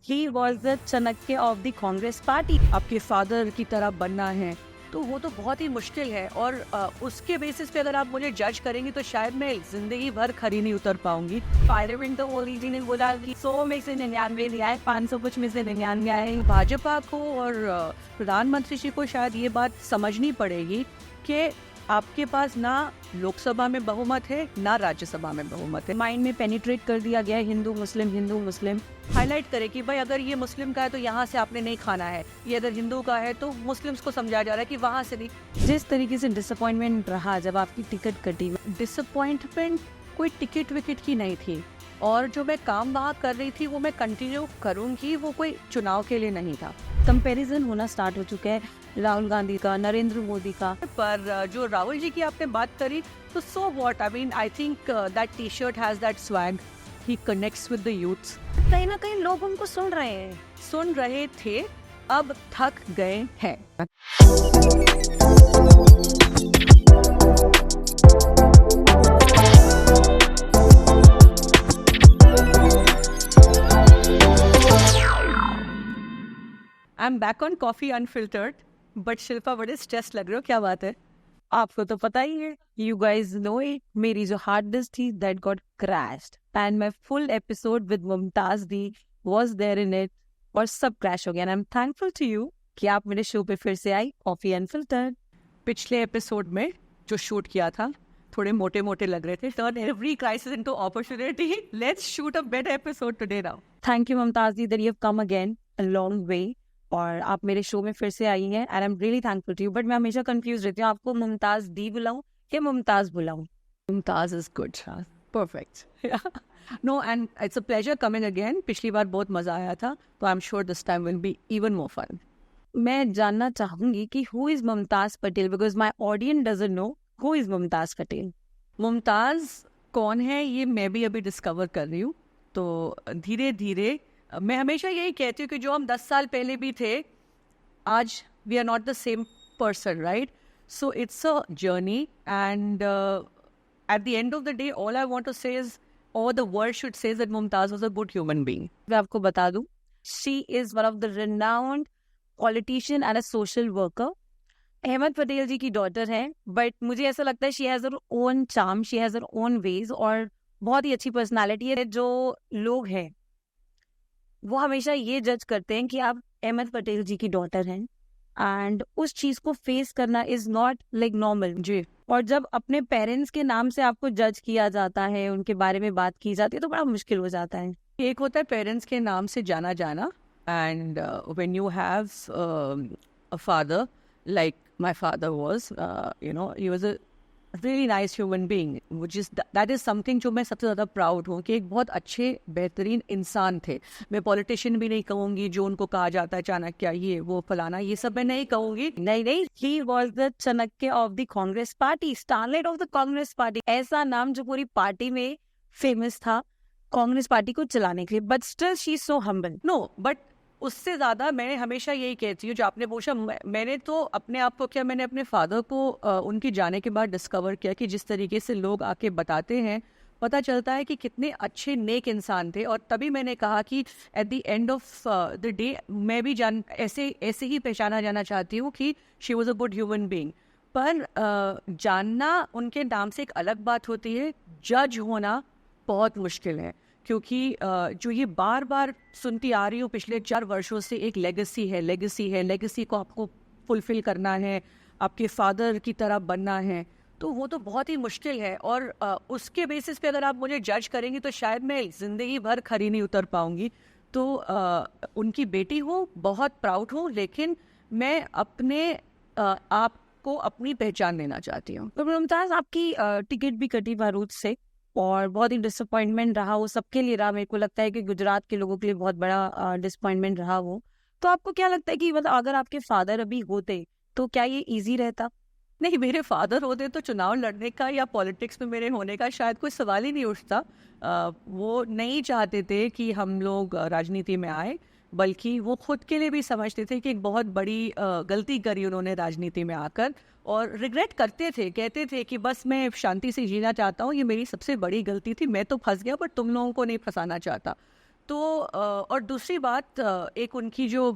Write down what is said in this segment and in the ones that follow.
He was the Chanakya of the Congress party. आपके father की तरह बनना है तो वो तो बहुत ही मुश्किल है, और उसके बेसिस पे अगर आप मुझे जज करेंगी तो शायद मैं जिंदगी भर खरी नहीं उतर पाऊंगी। पार्लियामेंट तो मोदी जी ने बोला कि 100 में से 99 दिया है, 500 कुछ में से 99 आए। भाजपा को और प्रधानमंत्री जी को शायद ये बात समझनी पड़ेगी कि आपके पास ना लोकसभा में बहुमत है ना राज्यसभा में बहुमत है। माइंड में पेनिट्रेट कर दिया गया है हिंदू मुस्लिम। हाईलाइट करे कि भाई अगर ये मुस्लिम का है तो यहाँ से आपने नहीं खाना है, ये अगर हिंदू का है तो मुस्लिम्स को समझाया जा रहा है कि वहाँ से नहीं। जिस तरीके से डिसअपॉइंटमेंट रहा जब आपकी टिकट कटी, डिसअपॉइंटमेंट कोई टिकट विकेट की नहीं थी, और जो मैं काम वहाँ कर रही थी वो मैं कंटिन्यू करूँगी, वो कोई चुनाव के लिए नहीं था। कंपैरिजन होना स्टार्ट हो चुका है राहुल गांधी का, नरेंद्र मोदी का। पर जो राहुल जी की आपने बात करी तो so what, I mean I think that T shirt has that swag, he connects with the youths. कहीं ना कहीं लोग उनको सुन रहे थे, अब थक गए हैं। I am back on coffee unfiltered, but Shilpa बड़े स्ट्रेस लग रहे हो, क्या बात है? आपको तो पता ही है, यू गाइज नो इट, मेरी जो हार्ड डिस्क थी that got crashed and my full episode with Mumtaz di was there in it, और सब क्रैश हो गया। And I am thankful to you कि आप मेरे शो पे फिर से आई, कॉफी अनफिल्टर्ड। पिछले एपिसोड में जो शूट किया था थोड़े मोटे मोटे लग रहे थे। Turn every crisis into opportunity, let's shoot a better episode today now. Thank you Mumtaz di that you have come again a long way, और आप मेरे शो में फिर से आई हैं, and I am really thankful to you. But मैं हमेशा कंफ्यूज रहती हूँ, आपको मुमताज दी बुलाऊं या मुमताज बुलाऊं? Mumtaz is good, perfect. No, and it's a pleasure coming again. पिछली बार बहुत मजा आया था, तो I am sure this time will be even more fun. मैं जानना चाहूंगी कि who is Mumtaz Patel, because my audience doesn't know who is Mumtaz Patel. Mumtaz कौन है ये मैं भी अभी डिस्कवर कर रही हूँ, तो धीरे धीरे मैं हमेशा यही कहती हूँ कि जो हम 10 साल पहले भी थे, आज we are not the same person, right? So it's a journey, and at the end of the day all I want to say is, और the world should say that Mumtaz was a good human being. मैं आपको बता दूं, she is one of the renowned politician and a social worker. Ahmed Patel ji की daughter है, but मुझे ऐसा लगता है she has her own charm, she has her own ways, और बहुत ही अच्छी पर्सनालिटी है। जो लोग हैं वो हमेशा ये जज करते हैं कि आप अहमद पटेल जी की डॉटर हैं, एंड उस चीज को फेस करना इज नॉट लाइक नॉर्मल जी। और जब अपने पेरेंट्स के नाम से आपको जज किया जाता है, उनके बारे में बात की जाती है, तो बड़ा मुश्किल हो जाता है। एक होता है पेरेंट्स के नाम से जाना जाना, and when you have a father like my father was, he was a really nice human being, which is that is something जो मैं सबसे ज़्यादा प्राउड हूँ कि एक बहुत अच्छे बेहतरीन इंसान थे। मैं पॉलिटिशियन भी नहीं कहूँगी, जो उनको कहा जाता है चाणक्य, ये वो फलाना, ये सब मैं नहीं कहूँगी। नहीं, he was the Chanakya of the Congress party, starlight of the Congress party, ऐसा नाम जो पूरी पार्टी में फेमस था कांग्रेस पार्टी को चलाने के लिए। But still she is so humble. No, but उससे ज़्यादा मैं हमेशा यही कहती हूँ, जो आपने पूछा, मैंने तो अपने आप को क्या, मैंने अपने फादर को उनकी जाने के बाद डिस्कवर किया कि जिस तरीके से लोग आके बताते हैं, पता चलता है कि कितने अच्छे नेक इंसान थे। और तभी मैंने कहा कि eight the end of the day मैं भी ऐसे ही पहचाना जाना चाहती हूँ कि she was a good human being. पर जानना उनके नाम से एक अलग बात होती है, जज होना बहुत मुश्किल है, क्योंकि जो ये बार बार सुनती आ रही हूँ पिछले 4 वर्षों से, एक लेगेसी को आपको फुलफिल करना है, आपके फादर की तरह बनना है, तो वो तो बहुत ही मुश्किल है। और उसके बेसिस पे अगर आप मुझे जज करेंगी तो शायद मैं ज़िंदगी भर खरी नहीं उतर पाऊंगी। तो उनकी बेटी हूँ, बहुत प्राउड हूँ, लेकिन मैं अपने आप को अपनी पहचान देना चाहती हूँ। तो मुमताज, आपकी टिकट भी कटी बारूद से, और बहुत ही डिसअपॉइंटमेंट रहा वो सबके लिए रहा। मेरे को लगता है कि गुजरात के लोगों के लिए बहुत बड़ा डिसअपॉइंटमेंट रहा वो। तो आपको क्या लगता है कि मतलब अगर आपके फादर अभी होते तो क्या ये इजी रहता? नहीं, मेरे फादर होते तो चुनाव लड़ने का या पॉलिटिक्स में मेरे होने का शायद कोई सवाल ही नहीं उठता। वो नहीं चाहते थे कि हम लोग राजनीति में आए, बल्कि वो खुद के लिए भी समझते थे कि एक बहुत बड़ी गलती करी उन्होंने राजनीति में आकर, और रिग्रेट करते थे, कहते थे कि बस मैं शांति से जीना चाहता हूँ, ये मेरी सबसे बड़ी गलती थी, मैं तो फंस गया पर तुम लोगों को नहीं फंसाना चाहता। और दूसरी बात, एक उनकी जो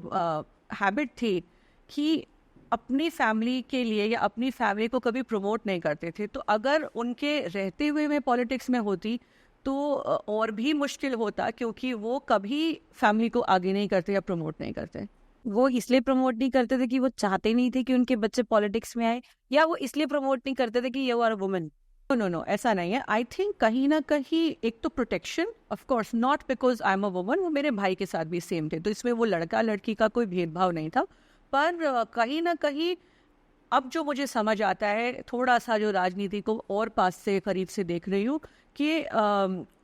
हैबिट थी कि अपनी फैमिली के लिए या अपनी फैमिली को कभी प्रमोट नहीं करते थे। तो अगर उनके रहते हुए मैं पॉलिटिक्स में होती तो और भी मुश्किल होता, क्योंकि वो कभी फैमिली को आगे नहीं करते या प्रमोट नहीं करते। वो इसलिए प्रमोट नहीं करते थे कि वो चाहते नहीं थे कि उनके बच्चे पॉलिटिक्स में आए, या वो इसलिए प्रमोट नहीं करते थे कि you are a woman? No, ऐसा नहीं है। आई थिंक कहीं ना कहीं एक तो protection, of course not because I am a woman, वो मेरे भाई के साथ भी सेम थे, तो इसमें वो लड़का लड़की का कोई भेदभाव नहीं था। पर कहीं ना कहीं अब जो मुझे समझ आता है, थोड़ा सा जो राजनीति को और पास से करीब से देख रही हूँ, कि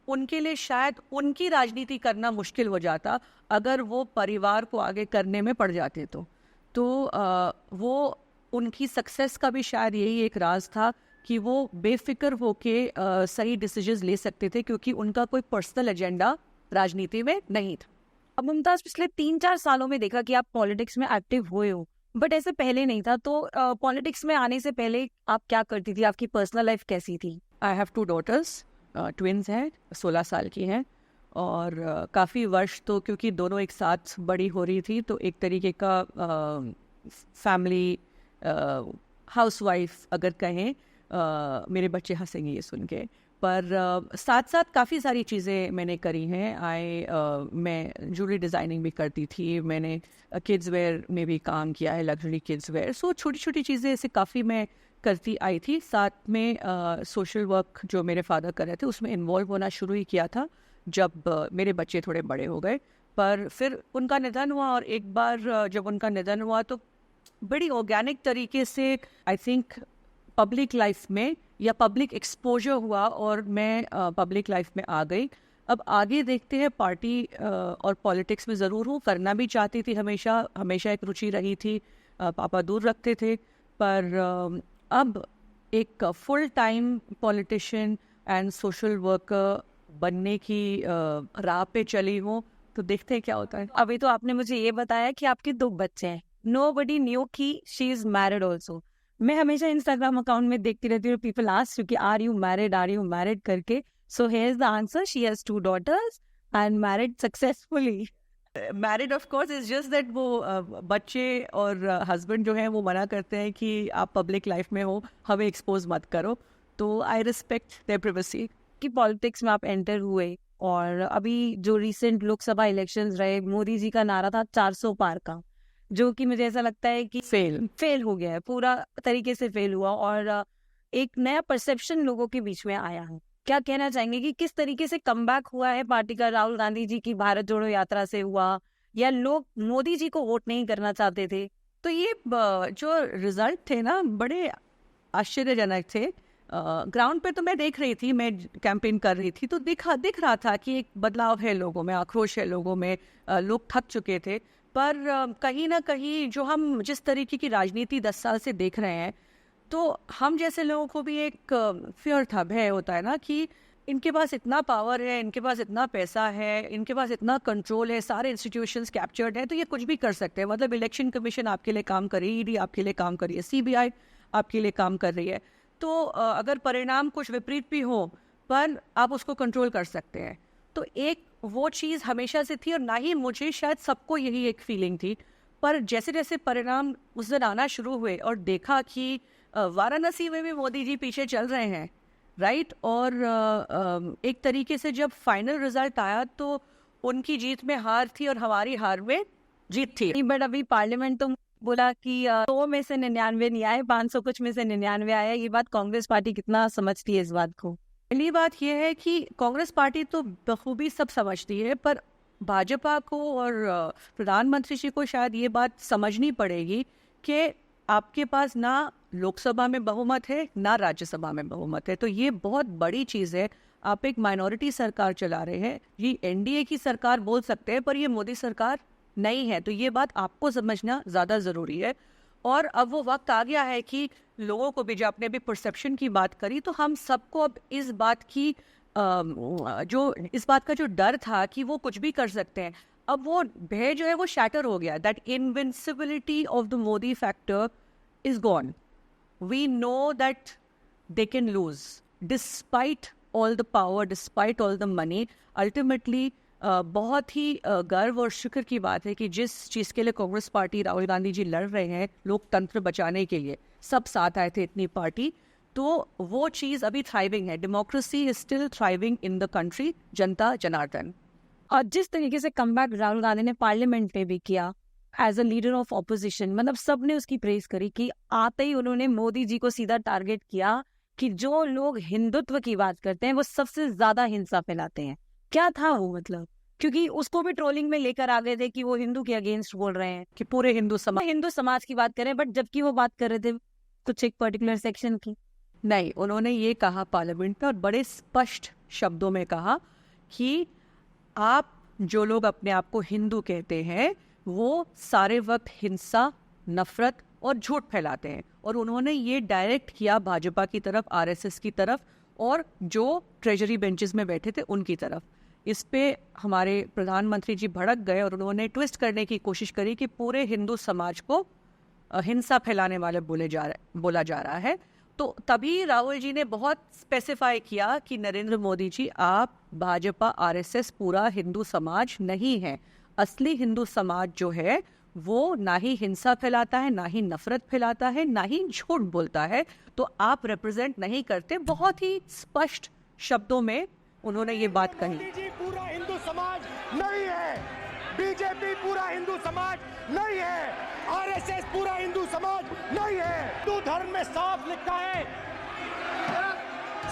उनके लिए शायद उनकी राजनीति करना मुश्किल हो जाता अगर वो परिवार को आगे करने में पड़ जाते। तो वो उनकी सक्सेस का भी शायद यही एक राज था कि वो बेफिक्र होके सही डिसीजंस ले सकते थे, क्योंकि उनका कोई पर्सनल एजेंडा राजनीति में नहीं था। अब मुमताज, पिछले 3-4 सालों में देखा कि आप पॉलिटिक्स में एक्टिव हुए हो, बट ऐसे पहले नहीं था। तो पॉलिटिक्स में आने से पहले आप क्या करती थी? आपकी पर्सनल लाइफ कैसी थी? आई हैव 2 daughters, ट्विन्स हैं, 16 साल की हैं, और काफ़ी वर्ष तो क्योंकि दोनों एक साथ बड़ी हो रही थी, तो एक तरीके का फैमिली हाउसवाइफ अगर कहें। मेरे बच्चे हंसेंगे ये सुन के, पर साथ साथ काफ़ी सारी चीज़ें मैंने करी हैं। मैं ज्वेलरी डिज़ाइनिंग भी करती थी, मैंने किड्स वेयर में भी काम किया है, लग्जरी किड्स वेयर। सो छोटी छोटी चीज़ें ऐसे काफ़ी मैं करती आई थी। साथ में सोशल वर्क जो मेरे फादर कर रहे थे उसमें इन्वॉल्व होना शुरू ही किया था जब मेरे बच्चे थोड़े बड़े हो गए। पर फिर उनका निधन हुआ, और एक बार जब उनका निधन हुआ तो बड़ी ऑर्गेनिक तरीके से आई थिंक पब्लिक लाइफ में या पब्लिक एक्सपोजर हुआ, और मैं पब्लिक लाइफ में आ गई। अब आगे देखते हैं, पार्टी और पॉलिटिक्स में ज़रूर हूँ, करना भी चाहती थी, हमेशा एक रुचि रही थी। पापा दूर रखते थे, पर अब एक full time politician and social worker बनने की राह पे चली हूँ। तो देखते हैं क्या होता है। अभी तो आपने मुझे ये बताया कि आपके 2 बच्चे हैं। Nobody knew कि she is married also. मैं हमेशा इंस्टाग्राम अकाउंट में देखती रहती हूँ, पीपल आस्क यू कि आर यू मैरिड करके। So here is the answer, she has 2 daughters and married successfully. Married of course, is just that वो बच्चे और हस्बैंड जो हैं वो मना करते हैं कि आप पब्लिक लाइफ में हो, हमें एक्सपोज मत करो। तो आई रिस्पेक्ट देयर प्राइवेसी। कि पॉलिटिक्स में आप एंटर हुए, और अभी जो रिसेंट लोकसभा इलेक्शंस रहे, मोदी जी का नारा था 400 पार का, जो कि मुझे ऐसा लगता है कि फेल हो गया है, पूरा तरीके से फेल हुआ, और एक नया परसेप्शन लोगों के बीच में आया है। क्या कहना चाहेंगे कि किस तरीके से कमबैक हुआ है पार्टी का? राहुल गांधी जी की भारत जोड़ो यात्रा से हुआ, या लोग मोदी जी को वोट नहीं करना चाहते थे? तो ये जो रिजल्ट थे ना, बड़े आश्चर्यजनक थे। ग्राउंड पे तो मैं देख रही थी, मैं कैंपेन कर रही थी, तो दिख रहा था कि एक बदलाव है लोगों में, आक्रोश है लोगों में, लोग थक चुके थे। पर कहीं ना कहीं जो हम जिस तरीके की राजनीति 10 साल से देख रहे हैं, तो हम जैसे लोगों को भी एक फियर था, भय होता है ना, कि इनके पास इतना पावर है, इनके पास इतना पैसा है, इनके पास इतना कंट्रोल है, सारे इंस्टीट्यूशंस कैप्चर्ड है, तो ये कुछ भी कर सकते हैं। मतलब इलेक्शन कमीशन आपके लिए काम कर रही है, ईडी आपके लिए काम कर रही है, सीबीआई आपके लिए काम कर रही है। तो अगर परिणाम कुछ विपरीत भी हो, पर आप उसको कंट्रोल कर सकते हैं। तो एक वो चीज़ हमेशा से थी, और ना ही मुझे, शायद सबको यही एक फीलिंग थी। पर जैसे जैसे परिणाम उस दिन आना शुरू हुए और देखा कि वाराणसी में भी मोदी जी पीछे चल रहे हैं, राइट, और एक तरीके से जब फाइनल रिजल्ट आया तो उनकी जीत में हार थी और हमारी हार में जीत थी। बट अभी पार्लियामेंट तो बोला कि 100 में से 99 नहीं आए, 500 कुछ में से 99 आया। ये बात कांग्रेस पार्टी कितना समझती है इस बात को? पहली बात यह है कि कांग्रेस पार्टी तो बखूबी सब समझती है, पर भाजपा को और प्रधानमंत्री जी को शायद ये बात समझनी पड़ेगी कि आपके पास ना लोकसभा में बहुमत है, ना राज्यसभा में बहुमत है। तो ये बहुत बड़ी चीज़ है। आप एक माइनॉरिटी सरकार चला रहे हैं, ये एनडीए की सरकार बोल सकते हैं, पर ये मोदी सरकार नहीं है। तो ये बात आपको समझना ज़्यादा ज़रूरी है। और अब वो वक्त आ गया है कि लोगों को भी, जो आपने अभी परसेप्शन की बात करी, तो हम सबको अब इस बात का जो डर था कि वो कुछ भी कर सकते हैं, अब वो भय जो है वो शैटर हो गया। That invincibility of the Modi factor is gone. We know that they can lose despite all the power, despite all the money. Ultimately, बहुत ही गर्व और शुक्र की बात है कि जिस चीज़ के लिए कांग्रेस पार्टी राहुल गांधी जी लड़ रहे हैं, लोकतंत्र बचाने के लिए, सब साथ आए थे इतनी पार्टी, तो वो चीज़ अभी थ्राइविंग है। Democracy is still thriving in the country, जनता जनार्दन। और जिस तरीके से कमबैक राहुल गांधी ने पार्लियामेंट में भी किया as a leader of opposition, मतलब सबने उसकी प्रेज करी कि आते ही उन्होंने मोदी जी को सीधा टारगेट किया कि जो लोग हिंदुत्व की बात करते हैं वो सबसे ज्यादा हिंसा फैलाते हैं। क्या था वो, मतलब क्योंकि उसको भी ट्रोलिंग में लेकर आ गए थे कि वो हिंदू के अगेंस्ट बोल रहे हैं, कि पूरे हिंदू समाज की बात करें, बट जबकि वो बात कर रहे थे कुछ एक पर्टिकुलर सेक्शन की। नहीं, उन्होंने ये कहा पार्लियामेंट में और बड़े स्पष्ट शब्दों में कहा कि आप जो लोग अपने आप को हिंदू कहते हैं वो सारे वक्त हिंसा, नफरत और झूठ फैलाते हैं। और उन्होंने ये डायरेक्ट किया भाजपा की तरफ, आरएसएस की तरफ और जो ट्रेजरी बेंचेस में बैठे थे उनकी तरफ। इस पे हमारे प्रधानमंत्री जी भड़क गए और उन्होंने ट्विस्ट करने की कोशिश करी कि पूरे हिंदू समाज को हिंसा फैलाने वाले बोला जा रहा है। तो तभी राहुल जी ने बहुत स्पेसिफाई किया कि नरेंद्र मोदी जी, आप भाजपा, आरएसएस पूरा हिंदू समाज नहीं है। असली हिंदू समाज जो है वो ना ही हिंसा फैलाता है, ना ही नफरत फैलाता है, ना ही झूठ बोलता है। तो आप रिप्रेजेंट नहीं करते। बहुत ही स्पष्ट शब्दों में उन्होंने ये बात कही। मोदी जी पूरा हिंदू समाज नहीं है, बीजेपी पूरा हिंदू समाज नहीं है, आरएसएस पूरा हिंदू समाज नहीं है। हिंदू धर्म में साफ लिखा है,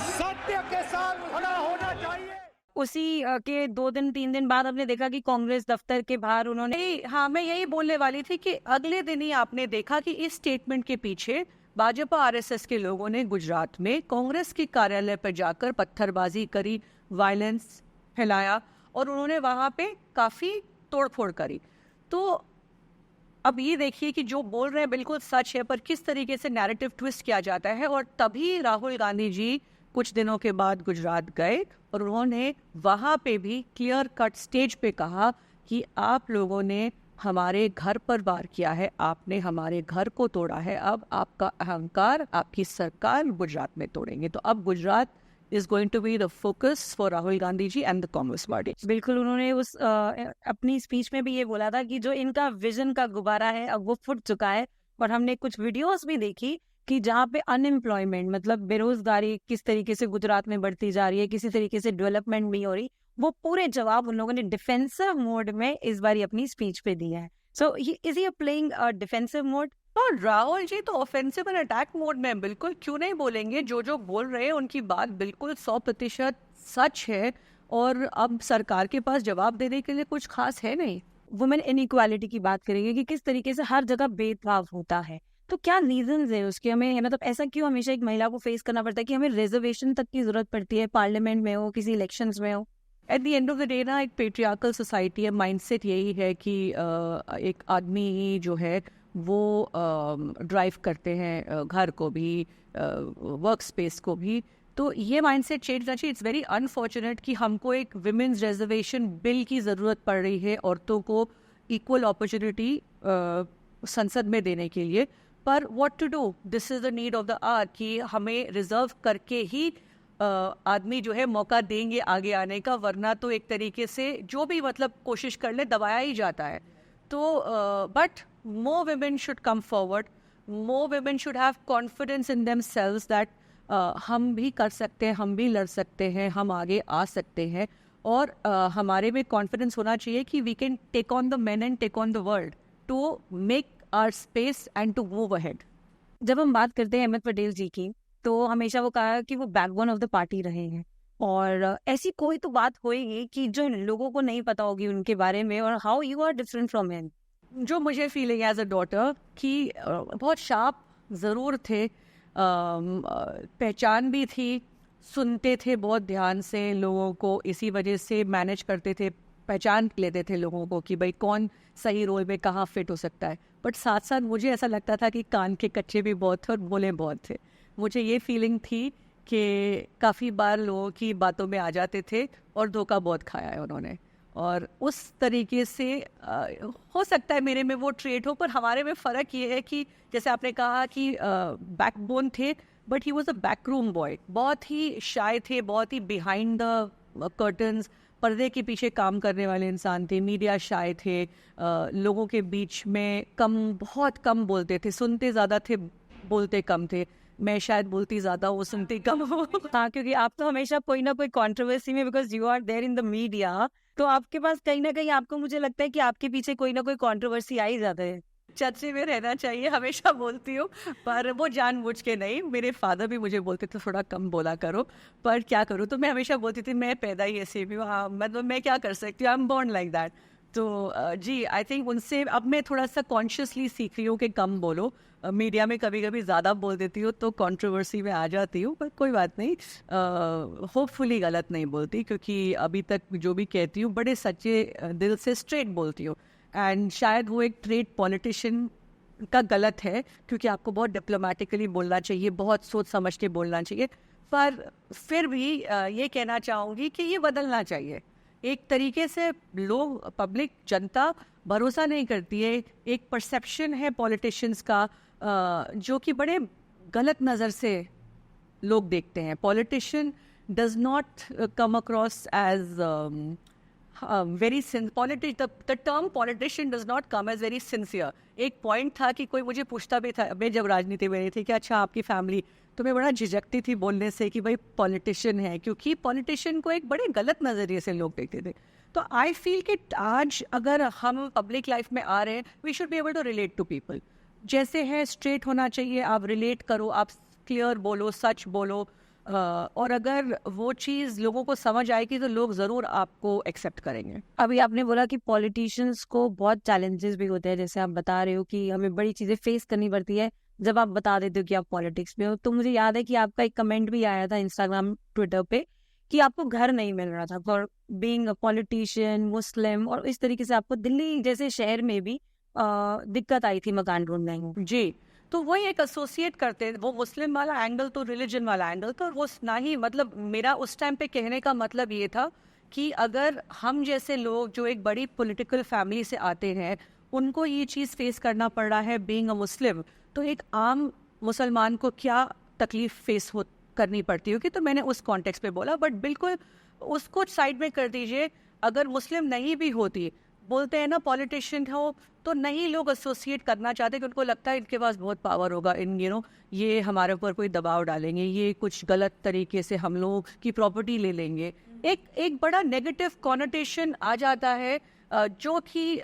सत्य के साथ खड़ा होना चाहिए। उसी के 2 दिन 3 दिन बाद आपने देखा कि कांग्रेस दफ्तर के बाहर उन्होंने, हाँ, मैं यही बोलने वाली थी कि अगले दिन ही आपने देखा कि इस स्टेटमेंट के पीछे भाजपा आरएसएस के लोगों ने गुजरात में कांग्रेस के कार्यालय पर जाकर पत्थरबाजी करी, वायलेंस फैलाया और उन्होंने वहां पे काफी तोड़फोड़ करी। तो अब ये देखिए कि जो बोल रहे हैं बिल्कुल सच है, पर किस तरीके से नैरेटिव ट्विस्ट किया जाता है। और तभी राहुल गांधी जी कुछ दिनों के बाद गुजरात गए और उन्होंने वहां पे भी क्लियर कट स्टेज पे कहा कि आप लोगों ने हमारे घर पर वार किया है, आपने हमारे घर को तोड़ा है, अब आपका अहंकार, आपकी सरकार गुजरात में तोड़ेंगे। तो अब Gujarat is going to be the focus for Rahul Gandhi ji and the Congress party. बिल्कुल, उन्होंने उस अपनी स्पीच में भी ये बोला था कि जो इनका विजन का गुब्बारा है अब वो फूट चुका है। और हमने कुछ वीडियोस भी देखी कि जहाँ पे अनएम्प्लॉयमेंट, मतलब बेरोजगारी किस तरीके से गुजरात में बढ़ती जा रही है, किसी तरीके से डेवलपमेंट नहीं हो रही, वो पूरे जवाब उन लोगों ने डिफेंसिव मोड में इस बार अपनी स्पीच पे दिया है। So is he playing defensive mode? और राहुल जी तो ऑफेंसिव और अटैक मोड में, बिल्कुल क्यों नहीं बोलेंगे। जो बोल रहे हैं उनकी बात बिल्कुल 100% सच है और अब सरकार के पास जवाब देने के लिए कुछ खास है नहीं। वुमेन इनइक्वालिटी की बात करेंगे कि किस तरीके से हर जगह भेदभाव होता है, तो क्या रीजंस है उसके? हमें मतलब ऐसा क्यों हमेशा एक महिला को फेस करना पड़ता है कि हमें रिजर्वेशन तक की जरूरत पड़ती है, पार्लियामेंट में हो, किसी इलेक्शंस में हो? Eight the end of the day ना, एक पेट्रियार्कल सोसाइटी है, माइंडसेट यही है कि एक आदमी ही जो है वो ड्राइव करते हैं घर को भी, वर्क स्पेस को भी। तो ये माइंडसेट चेंज होना चाहिए। इट्स वेरी अनफॉर्चुनेट कि हमको एक विमेंस रिजर्वेशन बिल की ज़रूरत पड़ रही है औरतों को इक्वल अपॉर्चुनिटी संसद में देने के लिए। पर what to do, this is the need of the hour कि हमें रिजर्व करके ही आदमी जो है मौका देंगे आगे आने का, वरना तो एक तरीके से जो भी मतलब कोशिश कर ले दबाया ही जाता है। तो but more women should come forward, more women should have confidence in themselves that हम भी कर सकते हैं, हम भी लड़ सकते हैं, हम आगे आ सकते हैं। और हमारे में कॉन्फिडेंस होना चाहिए कि we can take on the men and take on the world to make our space and to move ahead. जब हम बात करते हैं अहमद पटेल जी की, तो हमेशा वो कहा कि वो बैकबोन ऑफ द पार्टी रहे हैं, और ऐसी कोई तो बात होगी कि जो लोगों को नहीं पता होगी उनके बारे में, और how you are different from him. जो मुझे फीलिंग एज अ डॉटर कि बहुत शार्प ज़रूर थे, पहचान भी थी, सुनते थे बहुत ध्यान से लोगों को, इसी वजह से मैनेज करते थे, पहचान लेते थे लोगों को कि भाई कौन सही रोल में कहाँ फिट हो सकता है। बट साथ साथ मुझे ऐसा लगता था कि कान के कच्चे भी बहुत थे और बोले बहुत थे। मुझे ये फीलिंग थी कि काफ़ी बार लोगों की बातों में आ जाते थे और धोखा बहुत खाया है उन्होंने। और उस तरीके से हो सकता है मेरे में वो ट्रेट हो, पर हमारे में फ़र्क ये है कि जैसे आपने कहा कि बैकबोन थे, but he was a backroom boy. बहुत ही शाय थे, बहुत ही बिहाइंड द कर्टन्स, पर्दे के पीछे काम करने वाले इंसान थे, मीडिया शाय थे, लोगों के बीच में बहुत कम बोलते थे, सुनते ज़्यादा थे, बोलते कम थे। मैं शायद बोलती ज़्यादा, वो सुनती कम हो। हाँ, क्योंकि आप तो हमेशा कोई ना कोई कंट्रोवर्सी में, because you are there in the media, तो आपके पास कहीं ना कहीं आपको मुझे लगता है कि आपके पीछे कोई ना कोई कंट्रोवर्सी आ ही जाता है। चर्चे में रहना चाहिए, हमेशा बोलती हूँ, पर वो जानबूझ के नहीं। मेरे फादर भी मुझे बोलते थे थोड़ा कम बोला करो, पर क्या करूँ, तो मैं हमेशा बोलती थी मैं पैदा ही ऐसे भी हूँ, हाँ मतलब मैं क्या कर सकती हूँ, I am born like that. तो जी आई थिंक उनसे अब मैं थोड़ा सा कॉन्शियसली सीख रही हूँ कि कम बोलो। मीडिया में कभी कभी ज़्यादा बोल देती हूँ तो कंट्रोवर्सी में आ जाती हूँ, पर कोई बात नहीं, होपफुली गलत नहीं बोलती, क्योंकि अभी तक जो भी कहती हूँ बड़े सच्चे दिल से स्ट्रेट बोलती हूँ। एंड शायद वो एक ट्रेट पॉलिटिशियन का गलत है, क्योंकि आपको बहुत डिप्लोमेटिकली बोलना चाहिए, बहुत सोच समझ के बोलना चाहिए, पर फिर भी ये कहना चाहूँगी कि ये बदलना चाहिए। एक तरीके से लोग, पब्लिक, जनता भरोसा नहीं करती है, एक परसेप्शन है पॉलिटिशियंस का जो कि बड़े गलत नज़र से लोग देखते हैं। Politician does not come across as very the term politician does not come as very sincere. एक पॉइंट था कि कोई मुझे पूछता भी था, मैं जब राजनीति में रही थी, कि अच्छा आपकी फैमिली, तो मैं बड़ा झिझकती थी बोलने से कि भाई पॉलिटिशियन है, क्योंकि पॉलिटिशियन को एक बड़े गलत नज़रिए से लोग देखते थे। तो आई फील कि आज अगर हम पब्लिक लाइफ में आ रहे हैं, we should be able to relate to people. जैसे है स्ट्रेट होना चाहिए, आप रिलेट करो, आप क्लियर बोलो, सच बोलो, और अगर वो चीज़ लोगों को समझ आएगी तो लोग ज़रूर आपको एक्सेप्ट करेंगे। अभी आपने बोला कि पॉलिटिशियंस को बहुत चैलेंजेस भी होते हैं, जैसे आप बता रहे हो कि हमें बड़ी चीज़ें फेस करनी पड़ती है जब आप बता देते हो कि आप पॉलिटिक्स में हो। तो मुझे याद है कि आपका एक कमेंट भी आया था इंस्टाग्राम, ट्विटर पे, कि आपको घर नहीं मिल रहा था फॉर बीइंग अ पॉलिटिशियन, मुस्लिम, और इस तरीके से आपको दिल्ली जैसे शहर में भी दिक्कत आई थी मकान ढूंढने में। जी, तो वही एक एसोसिएट करते हैं, वो मुस्लिम वाला एंगल तो रिलीजन वाला एंगल, तो वो ना ही, मतलब मेरा उस टाइम पे कहने का मतलब ये था कि अगर हम जैसे लोग जो एक बड़ी पॉलिटिकल फैमिली से आते हैं, उनको ये चीज़ फेस करना पड़ रहा है बीइंग अ मुस्लिम, तो एक आम मुसलमान को क्या तकलीफ फेस करनी पड़ती होगी। तो मैंने उस कॉन्टेक्स्ट पे बोला, बट बिल्कुल उसको साइड में कर दीजिए। अगर मुस्लिम नहीं भी होती, बोलते हैं ना पॉलिटिशियन हो, तो नहीं लोग एसोसिएट करना चाहते, कि उनको लगता है इनके पास बहुत पावर होगा, इन ये हमारे ऊपर कोई दबाव डालेंगे, ये कुछ गलत तरीके से हम लोगों की प्रॉपर्टी ले लेंगे। एक बड़ा नेगेटिव कॉनोटेशन आ जाता है, जो कि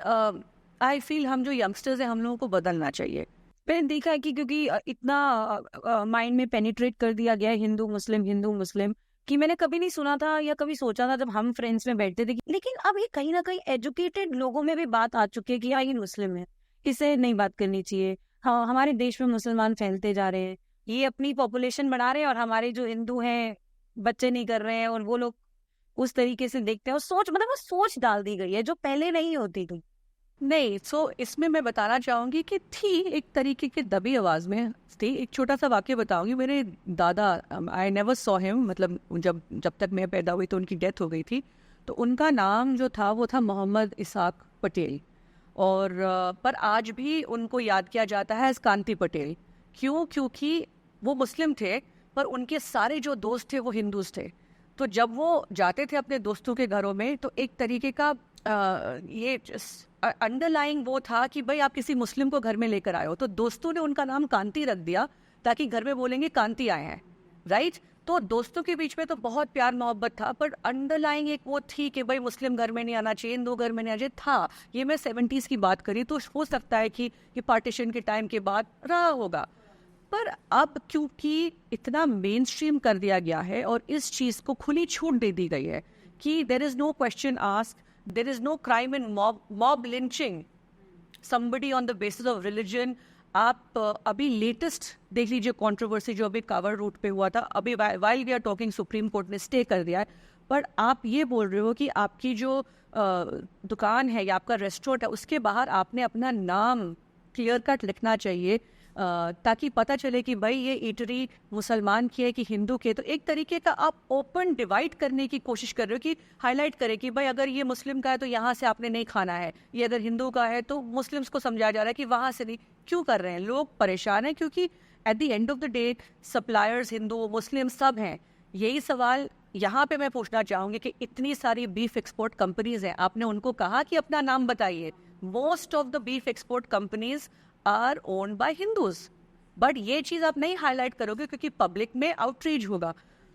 आई फील हम जो यंगस्टर्स हैं, हम लोगों को बदलना चाहिए। मैंने देखा है कि क्योंकि इतना माइंड में पेनिट्रेट कर दिया गया है हिंदू मुस्लिम, कि मैंने कभी नहीं सुना था या कभी सोचा था जब हम फ्रेंड्स में बैठते थे। लेकिन अब ये कहीं ना कहीं एजुकेटेड लोगों में भी बात आ चुकी है कि हाँ, ये मुस्लिम है, इससे नहीं बात करनी चाहिए। हाँ, हमारे देश में मुसलमान फैलते जा रहे हैं, ये अपनी पॉपुलेशन बढ़ा रहे हैं, और हमारे जो हिंदू हैं बच्चे नहीं कर रहे हैं, और वो लोग उस तरीके से देखते हैं, और सोच, मतलब वो सोच डाल दी गई है जो पहले नहीं होती थी। नहीं, इसमें मैं बताना चाहूँगी कि थी एक तरीके की दबी आवाज़ में थी। एक छोटा सा वाक्य बताऊँगी। मेरे दादा, आई नेवर सॉ हिम, मतलब जब तक मैं पैदा हुई तो उनकी डेथ हो गई थी। तो उनका नाम जो था वो था मोहम्मद इसाक पटेल, और पर आज भी उनको याद किया जाता है एज कांति पटेल। क्यों? क्योंकि वो मुस्लिम थे, पर उनके सारे जो दोस्त थे वो हिंदूज थे। तो जब वो जाते थे अपने दोस्तों के घरों में, तो एक तरीके का ये अंडरलाइंग वो था कि भाई आप किसी मुस्लिम को घर में लेकर आए हो, तो दोस्तों ने उनका नाम कांति रख दिया, ताकि घर में बोलेंगे कांति आए हैं, राइट। तो दोस्तों के बीच में तो बहुत प्यार मोहब्बत था, पर अंडरलाइंग एक वो थी कि भाई मुस्लिम घर में नहीं आना चाहिए, हिंदू घर में नहीं आना चाहिए था। ये मैं 70s की बात करी, तो हो सकता है कि ये पार्टीशन के टाइम के बाद रहा होगा। पर अब क्योंकि इतना मेन स्ट्रीम कर दिया गया है, और इस चीज़ को खुली छूट दे दी गई है कि there is no question ask, there is no crime in mob lynching somebody on the basis of religion। आप अभी लेटेस्ट देख लीजिए कंट्रोवर्सी जो अभी कावड़ रूट पे हुआ था, अभी while we are talking supreme court ने स्टे कर दिया है, पर आप ये बोल रहे हो कि आपकी जो दुकान है या आपका रेस्टोरेंट है, उसके बाहर आपने अपना नाम क्लियर कट लिखना चाहिए, ताकि पता चले कि भाई ये ईटरी मुसलमान की है कि हिंदू की है। तो एक तरीके का आप ओपन डिवाइड करने की कोशिश कर रहे हो, कि हाईलाइट करें कि भाई अगर ये मुस्लिम का है तो यहाँ से आपने नहीं खाना है, ये अगर हिंदू का है तो मुस्लिम्स को समझाया जा रहा है कि वहाँ से नहीं। क्यों कर रहे हैं? लोग परेशान हैं, क्योंकि at the end of the day suppliers Hindu Muslim सब हैं। यही सवाल यहाँ पे मैं पूछना चाहूँगी कि इतनी सारी बीफ एक्सपोर्ट कंपनीज हैं, आपने उनको कहा कि अपना नाम बताइए? Most of the beef export companies are owned by Hindus, but ये चीज़ आप नहीं हाईलाइट करोगे क्योंकि पब्लिक में आउटरीच होगा।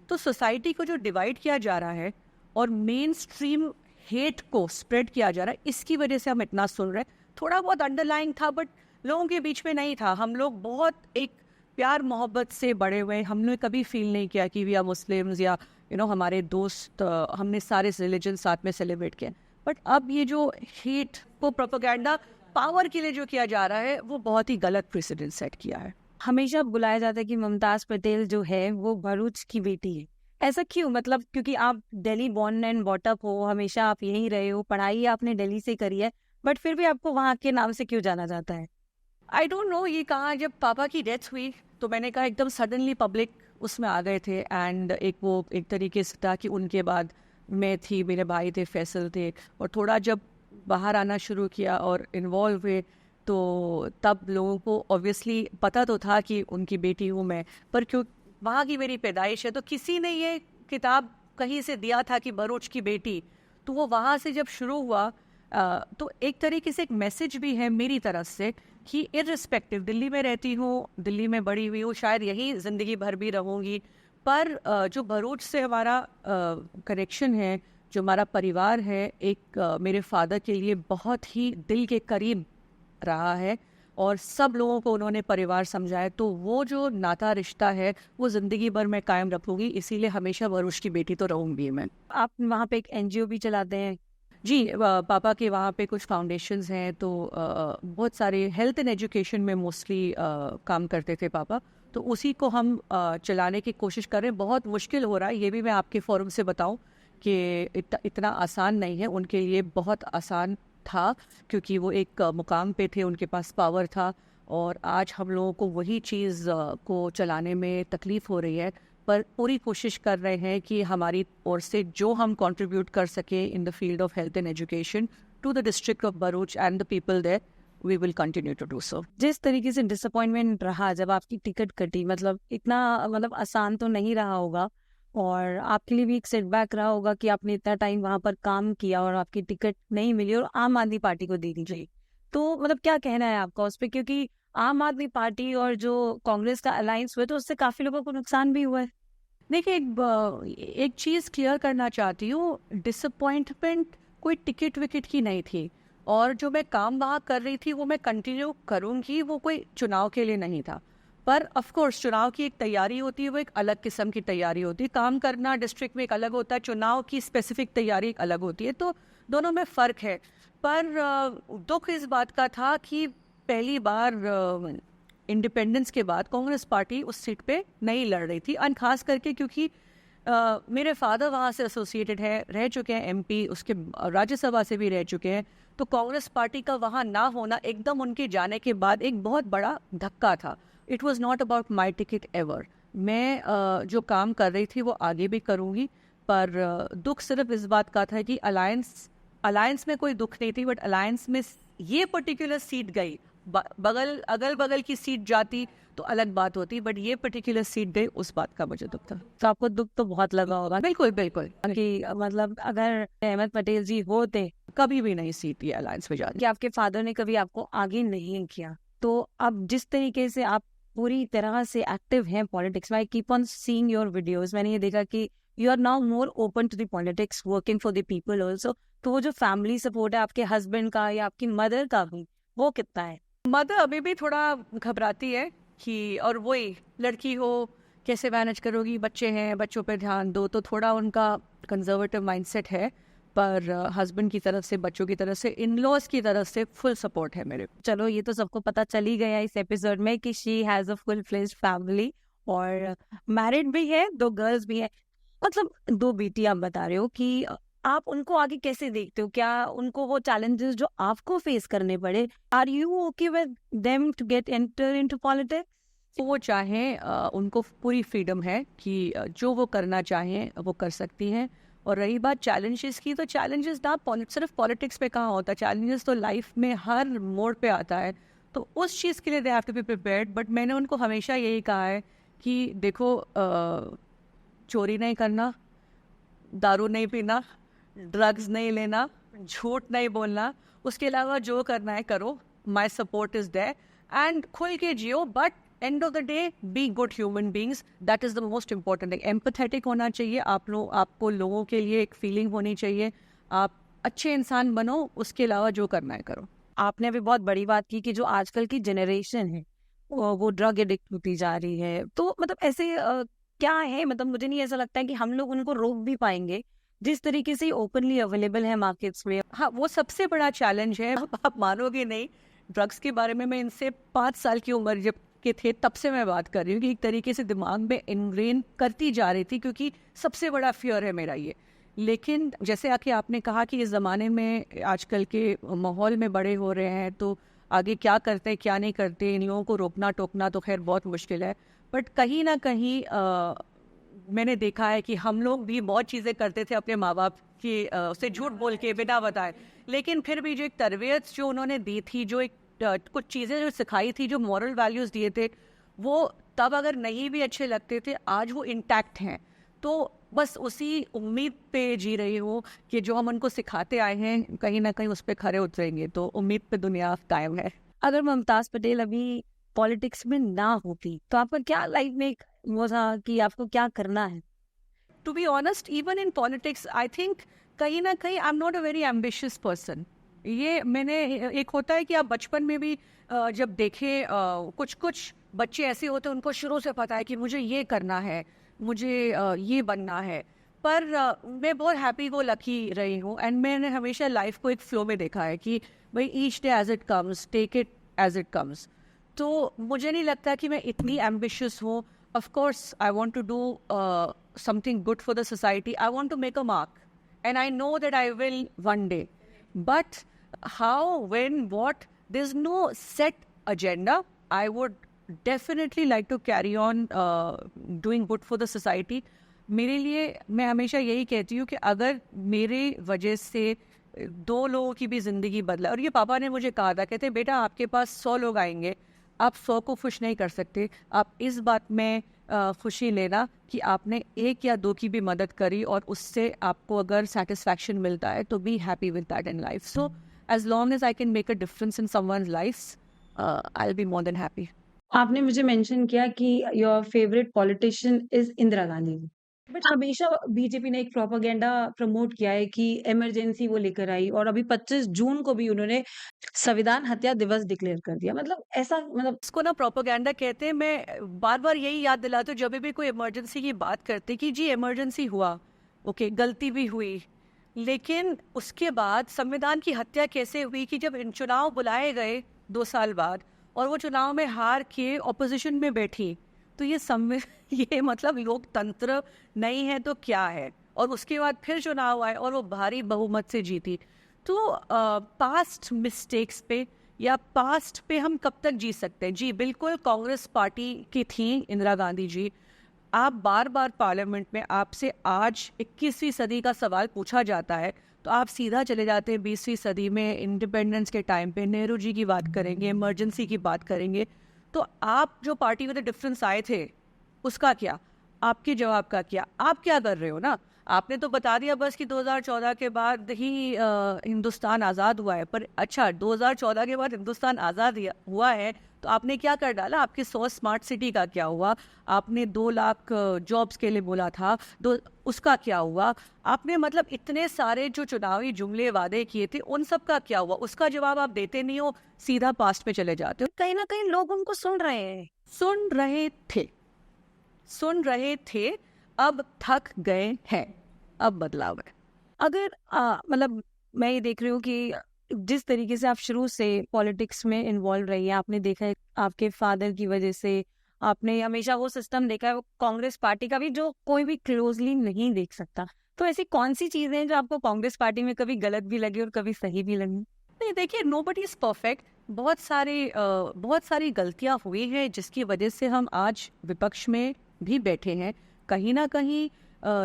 तो सोसाइटी को जो डिवाइड किया जा रहा है और मेन स्ट्रीम हेट को स्प्रेड किया जा रहा है, इसकी वजह से हम इतना सुन रहे हैं। थोड़ा बहुत अंडरलाइन था बट लोगों के बीच में नहीं था। हम लोग बहुत एक प्यार मोहब्बत से बड़े हुए, हमने कभी फील नहीं किया कि वी आर मुस्लिम्स या हमारे दोस्त, हमने सारे रिलीजन साथ में सेलिब्रेट किए। बट अब ये जो हेट को प्रोपेगेंडा पावर के लिए जो किया जा रहा है, वो बहुत ही गलत प्रेसिडेंट सेट किया है। हमेशा बुलाया जाता है कि मुमताज पटेल जो है वो भरूच की बेटी है। ऐसा क्यों? मतलब क्योंकि आप दिल्ली बॉर्न एंड बॉटअप हो, हमेशा आप यहीं रहे हो, पढ़ाई आपने दिल्ली से करी है, बट फिर भी आपको वहाँ के नाम से क्यों जाना जाता है? आई डोंट नो, ये कहा जब पापा की डेथ हुई तो मैंने कहा एकदम सडनली पब्लिक उसमें आ गए थे, एंड एक तरीके से था कि उनके बाद मैं थी, मेरे भाई थे, फैसल थे, और थोड़ा जब बाहर आना शुरू किया और इन्वॉल्व हुए तो तब लोगों को ऑब्वियसली पता तो था कि उनकी बेटी हूँ मैं, पर क्यों वहाँ की मेरी पैदाइश है तो किसी ने ये किताब कहीं से दिया था कि भरूच की बेटी, तो वो वहाँ से जब शुरू हुआ तो एक तरीके से एक मैसेज भी है मेरी तरफ से कि इर्रिस्पेक्टिव, दिल्ली में रहती हूँ, दिल्ली में बड़ी हुई हूँ, शायद यही ज़िंदगी भर भी रहूँगी, पर जो भरूच से हमारा कनेक्शन है, जो हमारा परिवार है, एक मेरे फादर के लिए बहुत ही दिल के करीब रहा है और सब लोगों को उन्होंने परिवार समझाया, तो वो जो नाता रिश्ता है वो ज़िंदगी भर मैं कायम रखूँगी, इसीलिए हमेशा भरूच की बेटी तो रहूँगी मैं। आप वहाँ पे एक NGO भी चलाते हैं? जी, पापा के वहाँ पे कुछ फाउंडेशंस हैं, तो बहुत सारे हेल्थ एंड एजुकेशन में मोस्टली काम करते थे पापा, तो उसी को हम चलाने की कोशिश कर रहे हैं। बहुत मुश्किल हो रहा है, ये भी मैं आपके फोरम से बताऊं कि इतना आसान नहीं है, उनके लिए बहुत आसान था क्योंकि वो एक मुकाम पे थे, उनके पास पावर था, और आज हम लोगों को वही चीज़ को चलाने में तकलीफ़ हो रही है, पर पूरी कोशिश कर रहे हैं कि हमारी ओर से जो हम कंट्रीब्यूट कर सके in the field of health and education to the district of Bharuch and the people there, we will continue to do so. जिस तरीके से डिसअपॉइंटमेंट रहा जब आपकी टिकट कटी, मतलब इतना आसान तो नहीं रहा होगा, और आपके लिए भी एक सेटबैक रहा होगा कि आपने इतना टाइम वहाँ पर काम किया और आपकी टिकट नहीं मिली और आम आदमी पार्टी को दे दी गई। तो क्या कहना है आपका उस पर? क्योंकि आम आदमी पार्टी और जो कांग्रेस का अलायंस हुआ तो उससे काफी लोगों को नुकसान भी हुआ है। देखिए, एक चीज़ क्लियर करना चाहती हूँ, डिसअपॉइंटमेंट कोई टिकट विकेट की नहीं थी, और जो मैं काम वहाँ कर रही थी वो मैं कंटिन्यू करूँगी, वो कोई चुनाव के लिए नहीं था। पर ऑफ कोर्स चुनाव की एक तैयारी होती है, वो एक अलग किस्म की तैयारी होती है। काम करना डिस्ट्रिक्ट में एक अलग होता है, चुनाव की स्पेसिफिक तैयारी एक अलग होती है, तो दोनों में फ़र्क है। पर दुख इस बात का था कि पहली बार इंडिपेंडेंस के बाद कांग्रेस पार्टी उस सीट पे नहीं लड़ रही थी, और खास करके क्योंकि मेरे फादर वहाँ से एसोसिएटेड है, रह चुके हैं MP, उसके राज्यसभा से भी रह चुके हैं, तो कांग्रेस पार्टी का वहाँ ना होना एकदम उनके जाने के बाद एक बहुत बड़ा धक्का था। It was not about my ticket ever. मैं जो काम कर रही थी वो आगे भी करूँगी, पर दुख सिर्फ इस बात का था कि अलायंस में कोई दुख नहीं थी, बट अलायंस में ये पर्टिकुलर सीट गई, अगल बगल की सीट जाती तो अलग बात होती, बट ये पर्टिकुलर सीट गई, उस बात का मुझे दुख था। तो आपको दुख तो बहुत लगा होगा। बिल्कुल बिल्कुल, कि अगर अहमद पटेल जी होते कभी भी नहीं सीट ये अलायंस में जाती। कि आपके फादर ने कभी आपको आगे नहीं किया, तो अब जिस तरीके से आप पूरी तरह से एक्टिव हैं पॉलिटिक्स में, I keep on seeing your videos, मैंने ये देखा कि you are now more open to the politics, working for the people also, तो वो जो फैमिली सपोर्ट है आपके हस्बैंड का या आपकी मदर का भी, वो कितना है? मदर अभी भी थोड़ा घबराती है कि, और वही लड़की हो कैसे मैनेज करोगी, बच्चे हैं, बच्चों पे ध्यान दो, तो थोड़ा उनका कंजर्वेटिव माइंडसेट है, पर हस्बैंड की तरफ से, बच्चों की तरफ से, इन लॉज की तरफ से फुल सपोर्ट है मेरे को। चलो, ये तो सबको पता चल ही गया इस एपिसोड में कि she has a full fledged family, और मैरिड भी है, 2 गर्ल्स भी है, 2 बेटी आप बता रहे हो कि आप उनको आगे कैसे देखते हो? क्या उनको वो चैलेंजेस जो आपको फेस करने पड़े, are you okay with them to get enter into politics? वो चाहें, उनको पूरी फ्रीडम है कि जो वो करना चाहें वो कर सकती हैं। और रही बात चैलेंजेस की, तो चैलेंजेस ना सिर्फ पॉलिटिक्स पे कहाँ होता है, चैलेंजेस तो लाइफ में हर मोड़ पे आता है, तो उस चीज़ के लिए they have to be prepared. But मैंने उनको हमेशा यही कहा है कि देखो, चोरी नहीं करना, दारू नहीं पीना, ड्रग्स नहीं लेना, झूठ नहीं बोलना, उसके अलावा जो करना है करो, my support is there, and खुल के जियो, but end of the day be good human beings, that is the most important thing. Empathetic होना चाहिए, आपको लोगों के लिए एक फीलिंग होनी चाहिए, आप अच्छे इंसान बनो, उसके अलावा जो करना है करो। आपने अभी बहुत बड़ी बात की कि जो आजकल की जनरेशन है वो ड्रग एडिक्ट होती जा रही है, तो मतलब ऐसे क्या है, मतलब मुझे नहीं ऐसा लगता है कि हम लोग उनको रोक भी पाएंगे जिस तरीके से ओपनली अवेलेबल है मार्केट्स में। हाँ, वो सबसे बड़ा चैलेंज है। आप मानोगे नहीं, ड्रग्स के बारे में मैं इनसे 5 साल की उम्र जब के थे तब से मैं बात कर रही हूँ कि एक तरीके से दिमाग में इनग्रेन करती जा रही थी, क्योंकि सबसे बड़ा फियर है मेरा ये। लेकिन जैसे आके आपने कहा कि इस ज़माने में आजकल के माहौल में बड़े हो रहे हैं, तो आगे क्या करते हैं क्या नहीं करते, इन लोगों को रोकना टोकना तो खैर बहुत मुश्किल है। बट कहीं ना कहीं मैंने देखा है कि हम लोग भी बहुत चीज़ें करते थे अपने माँ बाप की से झूठ बोल के बिना बताए, लेकिन फिर भी जो एक तरबियत जो उन्होंने दी थी, जो एक कुछ चीज़ें जो सिखाई थी, जो मॉरल वैल्यूज़ दिए थे, वो तब अगर नहीं भी अच्छे लगते थे, आज वो इंटैक्ट हैं। तो बस उसी उम्मीद पे जी रही हूँ कि जो हम उनको सिखाते आए हैं कहीं ना कहीं उस पर खरे उतरेंगे, तो उम्मीद पे दुनिया कायम है। अगर मुमताज़ पटेल अभी पॉलिटिक्स में ना होती तो आपका क्या लाइफ में वो था कि आपको क्या करना है? To be honest, even in politics I think कहीं ना कहीं I am not a very ambitious person. ये मैंने एक होता है कि आप बचपन में भी जब देखे कुछ बच्चे ऐसे होते हैं उनको शुरू से पता है कि मुझे ये करना है, मुझे ये बनना है, पर मैं बहुत हैप्पी गो लकी रही हूँ, एंड मैंने हमेशा लाइफ को एक फ्लो में देखा है कि भाई each day as it comes, take it as it comes. तो मुझे नहीं लगता कि मैं इतनी एम्बिशियस हूँ। Of course I want to do something good for the society, I want to make a mark, and I know that I will one day, but how, when, what, there's no set agenda. I would definitely like to carry on doing good for the society. मेरे लिए मैं हमेशा यही कहती हूँ कि अगर मेरे वजह से 2 लोगों की भी ज़िंदगी बदला, और ये पापा ने मुझे कहा था, कहते बेटा आपके पास 100 लोग आएंगे, आप 100 को खुश नहीं कर सकते, आप इस बात में खुशी लेना कि आपने 1 या 2 की भी मदद करी, और उससे आपको अगर सेटिस्फैक्शन मिलता है तो be happy with that in life. So as long as I can make a difference in someone's life, I'll be more than happy. आपने मुझे मेंशन किया कि your favourite politician is Indira Gandhi, but हमेशा बीजेपी ने एक प्रोपेगेंडा प्रमोट किया है कि इमरजेंसी वो लेकर आई, और अभी 25 जून को भी उन्होंने संविधान हत्या दिवस डिक्लेयर कर दिया। मतलब ऐसा, मतलब इसको ना प्रोपेगेंडा कहते हैं। मैं बार बार यही याद दिलाती हूँ जब भी कोई इमरजेंसी की बात करते कि जी इमरजेंसी हुआ, ओके, गलती भी हुई, लेकिन उसके बाद संविधान की हत्या कैसे हुई कि जब इन चुनाव बुलाए गए 2 साल बाद और वो चुनाव में हार के ऑपोजिशन में बैठी, तो ये मतलब लोकतंत्र नहीं है तो क्या है। और उसके बाद फिर चुनाव आए और वो भारी बहुमत से जीती। तो पास्ट मिस्टेक्स पे या पास्ट पे हम कब तक जी सकते हैं? जी बिल्कुल, कांग्रेस पार्टी की थी इंदिरा गांधी जी। आप बार बार पार्लियामेंट में आपसे आज 21वीं सदी का सवाल पूछा जाता है तो आप सीधा चले जाते हैं 20वीं सदी में, इंडिपेंडेंस के टाइम पे नेहरू जी की बात करेंगे, इमरजेंसी की बात करेंगे। तो आप जो पार्टी में डिफरेंस आए थे उसका क्या, आपके जवाब का क्या, आप क्या कर रहे हो ना? आपने तो बता दिया बस कि 2014 के बाद ही हिंदुस्तान आज़ाद हुआ है, पर अच्छा 2014 के बाद हिंदुस्तान आज़ाद हुआ है तो आपने क्या कर डाला? आपके 100 स्मार्ट सिटी का क्या हुआ? आपने 2 लाख जॉब्स के लिए बोला था, उसका क्या हुआ? आपने मतलब इतने सारे जो चुनावी जुमले वादे किए थे उन सब का क्या हुआ? उसका जवाब आप देते नहीं हो, सीधा पास्ट में चले जाते हो। कहीं ना कहीं लोग उनको सुन रहे थे, अब थक गए हैं, अब बदलाव है। अगर मतलब मैं ये देख रही हूँ कि जिस तरीके से आप शुरू से पॉलिटिक्स में इन्वॉल्व रही हैं, आपने देखा है आपके फादर की वजह से, आपने हमेशा वो सिस्टम देखा है, वो कांग्रेस पार्टी का भी जो कोई भी क्लोजली नहीं देख सकता। तो ऐसी कौन सी चीजें हैं जो आपको कांग्रेस पार्टी में कभी गलत भी लगी और कभी सही भी लगी? नहीं, देखिए, नोबडी इज परफेक्ट। बहुत सारी गलतियां हुई हैं जिसकी वजह से हम आज विपक्ष में भी बैठे हैं। कहीं ना कहीं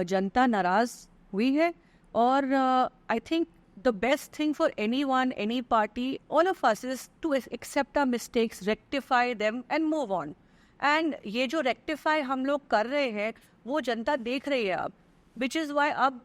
जनता नाराज हुई है, और I think the best thing for anyone, any party, all of us is to accept our mistakes, rectify them and move on. And ये जो rectify हम लोग कर रहे हैं वो जनता देख रही है अब, which is why अब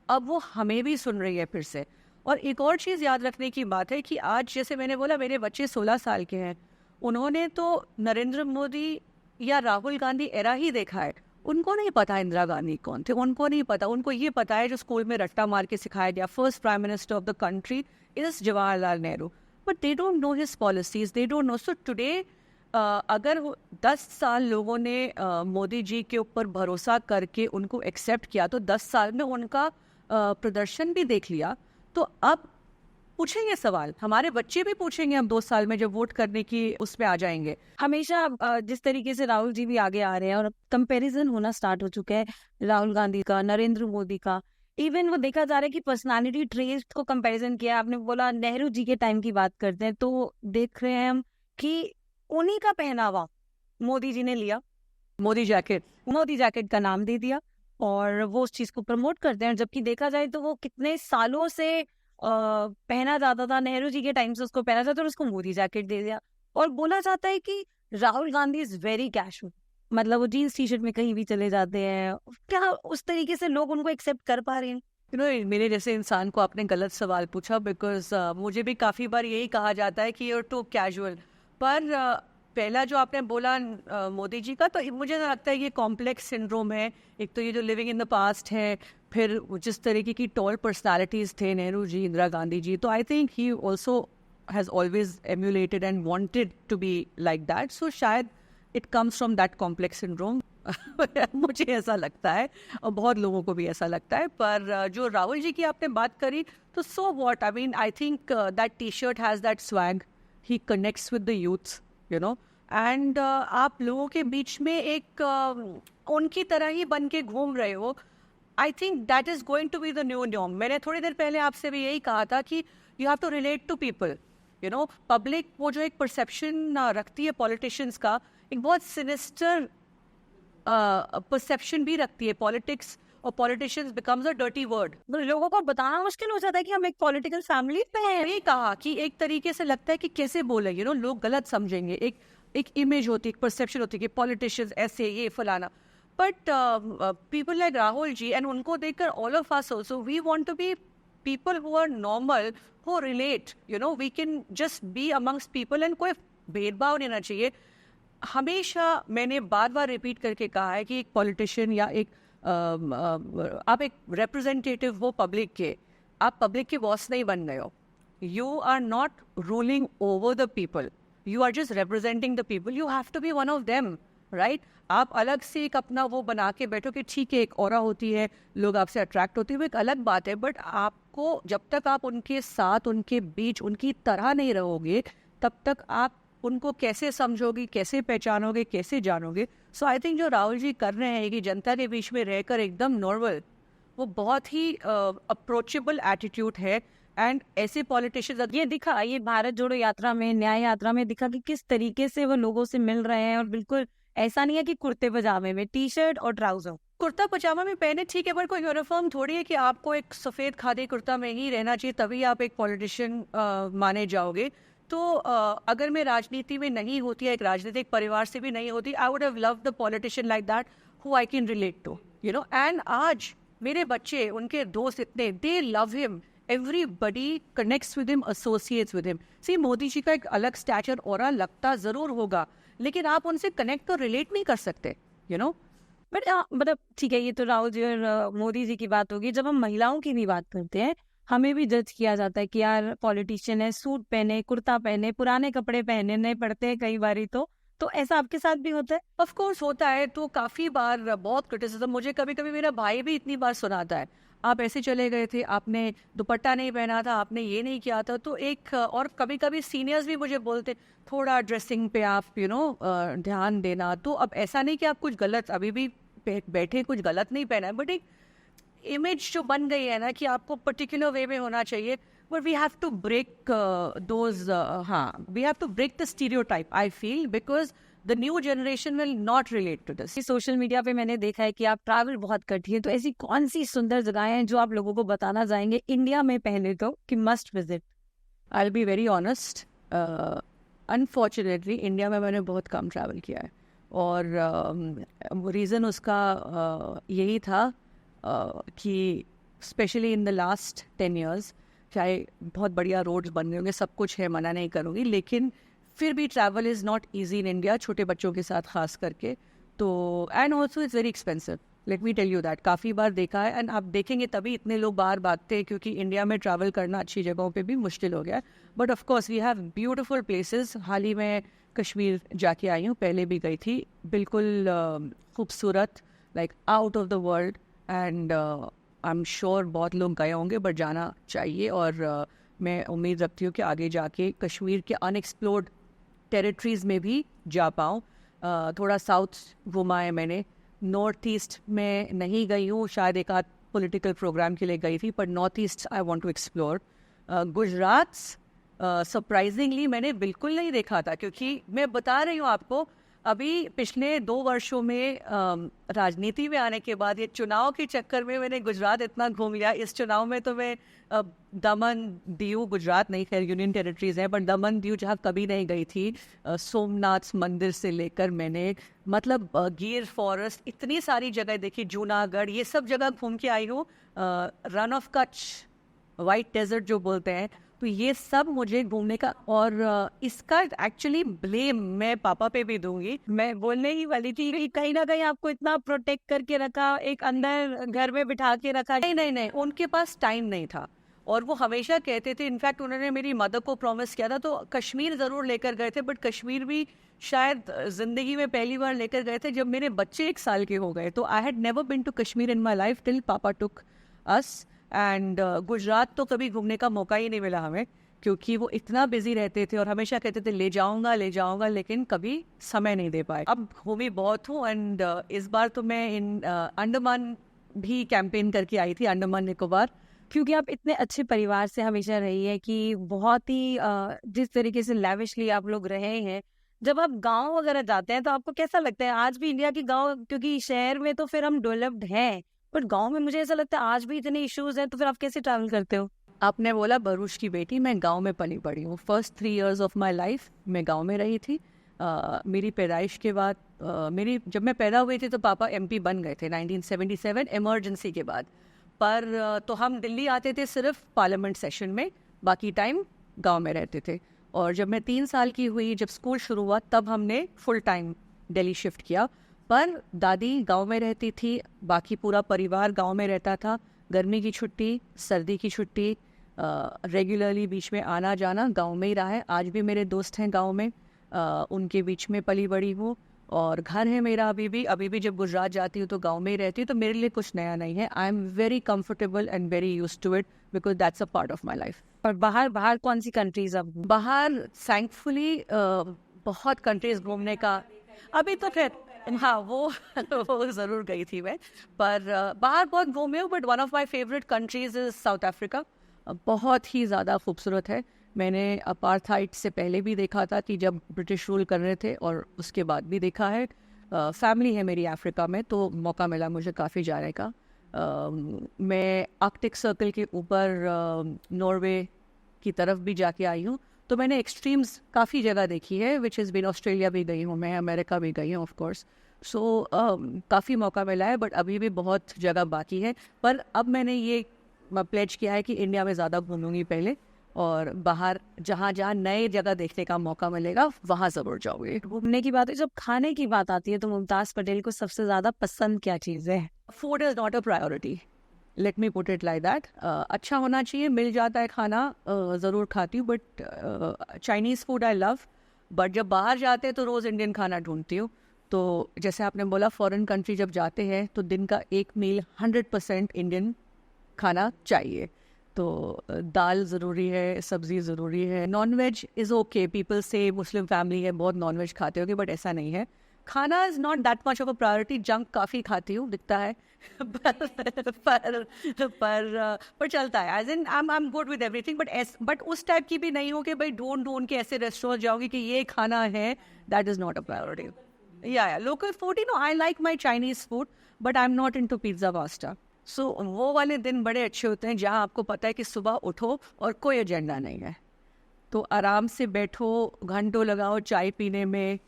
अब वो हमें भी सुन रही है फिर से। और एक और चीज़ याद रखने की बात है कि आज जैसे मैंने बोला मेरे बच्चे 16 साल के हैं, उन्होंने तो नरेंद्र मोदी या राहुल गांधी एरा ही देखा है। उनको नहीं पता इंदिरा गांधी कौन थे, उनको नहीं पता। उनको ये पता है जो स्कूल में रट्टा मार के सिखाया गया, first prime minister of the country is Jawaharlal Nehru, but they don't know his policies, they don't know. So today अगर 10 साल लोगों ने मोदी जी के ऊपर भरोसा करके उनको एक्सेप्ट किया, तो 10 साल में उनका प्रदर्शन भी देख लिया, तो अब पूछेंगे सवाल, हमारे बच्चे भी पूछेंगे अब 2 साल में जब वोट करने की उस पे आ जाएंगे। हमेशा जिस तरीके से राहुल जी भी आगे आ रहे हैं और कंपैरिजन होना स्टार्ट हो चुका है राहुल गांधी का, नरेंद्र मोदी का, इवन वो देखा जा रहा है कि पर्सनालिटी ट्रेट को कंपैरिजन किया। आपने बोला नेहरू जी के टाइम की बात करते हैं, तो देख रहे हैं हम कि उन्हीं का पहनावा मोदी जी ने लिया, मोदी जैकेट का नाम दे दिया और वो उस चीज को प्रमोट करते हैं। जबकि देखा जाए तो वो कितने सालों से पहना जाता था, नेहरू जी के टाइम से उसको पहना जाता, और उसको मोदी जैकेट दे दिया। और बोला जाता है कि Rahul Gandhi is very casual, मतलब वो जीन्स टी शर्ट में कहीं भी चले जाते हैं। क्या उस तरीके से लोग उनको एक्सेप्ट कर पा रहे हैं? मेरे जैसे इंसान को आपने गलत सवाल पूछा, बिकॉज मुझे भी काफ़ी बार यही कहा जाता है कि यूर टू कैजुअल। पर पहला जो आपने बोला मोदी जी का, तो मुझे लगता है ये कॉम्प्लेक्स सिंड्रोम है। एक तो ये जो लिविंग इन द पास्ट है, फिर जिस तरीके की टॉल पर्सनालिटीज़ थे नेहरू जी, इंदिरा गांधी जी, तो I think he also has always emulated and wanted to be like that. So शायद it comes from that complex syndrome मुझे ऐसा लगता है, और बहुत लोगों को भी ऐसा लगता है। पर जो राहुल जी की आपने बात करी, तो so what, I mean I think that T shirt has that swag, he connects with the youths, you know, and आप लोगों के बीच में एक उनकी तरह ही बन के घूम रहे हो। I think that is going to be the new norm. मैंने थोड़ी देर पहले आपसे भी यही कहा था कि you have to relate to people, you know. Public वो जो एक परसेप्शन रखती है पॉलिटिशियंस का, एक बहुत सिनिस्टर परसेप्शन भी रखती है पॉलिटिक्स, और politicians becomes a dirty word. लोगों को बताना मुश्किल हो जाता है कि हम एक पॉलिटिकल फैमिली पे हैं। ये कहा कि एक तरीके से लगता है कि कैसे बोले, यू नो, लोग गलत समझेंगे। एक इमेज होती है, एक परसेप्शन होती है कि पॉलिटिशियंस ऐसे, ये फलाना। But people like Rahul ji, and उनको देखकर all of us also, we want to be people who are normal, who relate, you know, we can just be amongst people, and कोई भेदभाव नहीं होना चाहिए। हमेशा मैंने बार बार रिपीट करके कहा है कि एक पॉलिटिशियन या एक आप एक रिप्रेजेंटेटिव हो पब्लिक के, आप पब्लिक के बॉस नहीं बन गए हो। You are not ruling over the people, you are just representing the people, you have to be one of them, right. आप अलग से एक अपना वो बना के बैठो कि ठीक है, एक ऑरा होती है, लोग आपसे अट्रैक्ट होते हुए, एक अलग बात है। बट आपको जब तक आप उनके साथ, उनके बीच, उनकी तरह नहीं रहोगे, तब तक आप उनको कैसे समझोगे, कैसे पहचानोगे, कैसे जानोगे। सो आई थिंक जो राहुल जी कर रहे हैं कि जनता के बीच में रहकर एकदम नॉर्मल, वो बहुत ही अप्रोचेबल एटीट्यूड है। एंड ऐसे पॉलिटिशियंस, ये दिखा, ये भारत जोड़ो यात्रा में, न्याय यात्रा में दिखा कि किस तरीके से वो लोगों से मिल रहे हैं। और बिल्कुल ऐसा नहीं है कि कुर्ते पजामे में, टी शर्ट और ट्राउजर, कुर्ता पजामा में पहने ठीक है, पर कोई यूनिफॉर्म थोड़ी है कि आपको एक सफ़ेद खादी कुर्ता में ही रहना चाहिए तभी आप एक पॉलिटिशियन माने जाओगे। तो अगर मैं राजनीति में नहीं होती, एक राजनीतिक परिवार से भी नहीं होती, I would have loved the politician like that who I can relate to, you know. And आज मेरे बच्चे, उनके दोस्त इतने, they love him, everybody connects with him, associates with him. See, Modi ji का एक अलग स्टैचर ऑरा लगता ज़रूर होगा, लेकिन आप उनसे कनेक्ट और रिलेट नहीं कर सकते, यू नो। बट मतलब ठीक है, ये तो राहुल जी और मोदी जी की बात होगी। जब हम महिलाओं की भी बात करते हैं, हमें भी जज किया जाता है कि यार पॉलिटिशियन है, सूट पहने, कुर्ता पहने, पुराने कपड़े पहनने पड़ते हैं कई बारी। तो ऐसा आपके साथ भी होता है? ऑफ कोर्स होता है। तो काफ़ी बार बहुत क्रिटिसिज्म मुझे कभी कभी मेरा भाई भी इतनी बार सुनाता है, आप ऐसे चले गए थे, आपने दुपट्टा नहीं पहना था, आपने ये नहीं किया था। तो एक, और कभी कभी सीनियर्स भी मुझे बोलते थोड़ा ड्रेसिंग पे आप यू नो ध्यान देना। तो अब ऐसा नहीं कि आप कुछ गलत अभी भी बैठे कुछ गलत नहीं पहना है, बट एक इमेज जो बन गई है ना कि आपको पर्टिकुलर वे में होना चाहिए। But we have to break those, हाँ, we have to break the stereotype, I feel, because the new generation will not relate to this. Social media पे मैंने देखा है कि आप ट्रैवल बहुत करती है, तो ऐसी कौन सी सुंदर जगहें हैं जो आप लोगों को बताना चाहेंगे इंडिया में पहले तो कि must visit? I will be very honest, unfortunately India में मैंने बहुत कम ट्रैवल किया है, और रीज़न उसका यही था कि specially in the last 10 years, चाहे बहुत बढ़िया रोड्स बन रहे होंगे, सब कुछ है, मना नहीं करूँगी, लेकिन फिर भी travel is not easy in India, छोटे बच्चों के साथ खास करके। तो and also it's very expensive, let me tell you that. काफ़ी बार देखा है, एंड आप देखेंगे तभी इतने लोग बाहर भागते हैं, क्योंकि इंडिया में ट्रैवल करना अच्छी जगहों पे भी मुश्किल हो गया है। But of course we have beautiful places. हाल ही में कश्मीर जाके आई हूँ, पहले भी गई थी, बिल्कुल खूबसूरत, like out of the world. And I am sure बहुत लोग गए होंगे, बट जाना चाहिए। और मैं उम्मीद रखती हूँ कि आगे जाके कश्मीर के अनएक्सप्लोर्ड टेरिटरीज में भी जा पाऊँ। थोड़ा साउथ घुमा है मैंने, नॉर्थ ईस्ट में नहीं गई हूँ, शायद एक आध पॉलिटिकल प्रोग्राम के लिए गई थी, पर north east I want to explore. Gujarat surprisingly मैंने बिल्कुल नहीं देखा था, क्योंकि मैं बता रही हूँ आपको, अभी पिछले 2 वर्षों में राजनीति में आने के बाद, ये चुनाव के चक्कर में मैंने गुजरात इतना घूम लिया। इस चुनाव में तो मैं दमन दीव, गुजरात नहीं, खैर यूनियन टेरिटरीज है, बट दमन दीव जहाँ कभी नहीं गई थी, सोमनाथ मंदिर से लेकर मैंने, मतलब गिर फॉरेस्ट, इतनी सारी जगह देखी, जूनागढ़, ये सब जगह घूम के आई हूँ। Rann of Kutch, white desert जो बोलते हैं, तो ये सब मुझे घूमने का। और इसका एक्चुअली ब्लेम मैं पापा पे भी दूंगी। मैं बोलने ही वाली थी कि कहीं ना कहीं आपको इतना प्रोटेक्ट करके रखा, एक अंदर घर में बिठा के रखा। नहीं, उनके पास टाइम नहीं था, और वो हमेशा कहते थे, इनफैक्ट उन्होंने मेरी मदर को प्रॉमिस किया था, तो कश्मीर ज़रूर लेकर गए थे, बट कश्मीर भी शायद ज़िंदगी में पहली बार लेकर गए थे जब मेरे बच्चे 1 साल के हो गए। तो I had never been to Kashmir in my life till पापा टुक अस। एंड गुजरात तो कभी घूमने का मौका ही नहीं मिला हमें, क्योंकि वो इतना बिजी रहते थे और हमेशा कहते थे ले जाऊंगा, लेकिन कभी समय नहीं दे पाए। अब घूमी बहुत हूँ, एंड इस बार तो मैं इन अंडमान भी कैंपेन करके आई थी, अंडमान निकोबार। क्योंकि आप इतने अच्छे परिवार से हमेशा रही है कि बहुत ही जिस तरीके से लैविशली आप लोग रहे हैं, जब आप गांव वगैरह जाते हैं तो आपको कैसा लगता है? आज भी इंडिया के गांव, क्योंकि शहर में तो फिर हम डेवलप्ड हैं, बट गांव में मुझे ऐसा लगता है आज भी इतने इश्यूज हैं, तो फिर आप कैसे ट्रैवल करते हो? आपने बोला भरूच की बेटी, मैं गांव में पली बड़ी हूँ। First 3 years of my life मैं गांव में रही थी। मेरी पैदाइश के बाद, जब मैं पैदा हुई थी तो पापा MP बन गए थे 1977 इमरजेंसी के बाद। पर तो हम दिल्ली आते थे सिर्फ पार्लियामेंट सेशन में, बाकी टाइम गांव में रहते थे। और जब मैं 3 साल की हुई, जब स्कूल शुरू हुआ, तब हमने फुल टाइम दिल्ली शिफ्ट किया। पर दादी गांव में रहती थी, बाकी पूरा परिवार गांव में रहता था। गर्मी की छुट्टी, सर्दी की छुट्टी, रेगुलरली बीच में आना जाना गांव में ही रहा है। आज भी मेरे दोस्त हैं गांव में, उनके बीच में पली बड़ी हूँ। और घर है मेरा अभी भी जब गुजरात जाती हूँ तो गांव में ही रहती हूँ, तो मेरे लिए कुछ नया नहीं है। I am very comfortable and very used to it, because that's a part of my life. और बाहर कौन सी कंट्रीज? अब बाहर थैंकफुली बहुत कंट्रीज घूमने का, अभी तो खैर हाँ वो ज़रूर गई थी मैं, पर बाहर बहुत घूमे हूँ। But one of my favourite countries is south Africa. बहुत ही ज़्यादा खूबसूरत है। मैंने अपार्थाइड से पहले भी देखा था कि जब ब्रिटिश रूल कर रहे थे, और उसके बाद भी देखा है। फैमिली है मेरी अफ्रीका में, तो मौका मिला मुझे काफ़ी जाने का। मैं आर्कटिक सर्कल के ऊपर नॉर्वे की तरफ भी जाके आई हूँ, तो मैंने एक्सट्रीम्स काफ़ी जगह देखी है, विच इज़ बिन ऑस्ट्रेलिया भी गई हूँ मैं, अमेरिका भी गई हूँ ऑफ कोर्स। सो काफ़ी मौका मिला है, बट अभी भी बहुत जगह बाकी है। पर अब मैंने ये प्लेज किया है कि इंडिया में ज़्यादा घूमूंगी पहले, और बाहर जहाँ नए जगह देखने का मौका मिलेगा वहाँ ज़रूर जाऊँगी। घूमने की बात है, जब खाने की बात आती है तो मुमताज़ पटेल को सबसे ज़्यादा पसंद क्या चीज़ है? Food is not a priority, let me put it like that. अच्छा होना चाहिए, मिल जाता है खाना, ज़रूर खाती हूँ। But Chinese food I love, but जब बाहर जाते हैं तो रोज़ इंडियन खाना ढूंढती हूँ। तो जैसे आपने बोला, फॉरेन कंट्री जब जाते हैं तो दिन का एक मील 100% इंडियन खाना चाहिए। तो दाल ज़रूरी है, सब्ज़ी ज़रूरी है। Non veg is okay, people से मुस्लिम फैमिली है, बहुत नॉन वेज खाते होगे, बट ऐसा नहीं है। खाना is not that much of a priority. Junk काफ़ी खाती हूँ, दिखता है पर चलता है। As in I am good with everything, but उस टाइप की भी नहीं हो कि भाई ढूंढ के ऐसे रेस्टोरेंट जाओगी कि ये खाना है, that is not a priority. या local food, I like my Chinese food, but I am not into pizza pasta. So वो वाले दिन बड़े अच्छे होते हैं जहाँ आपको पता है कि सुबह उठो और कोई एजेंडा नहीं है, तो आराम से बैठो, घंटों लगाओ चाय पीने में,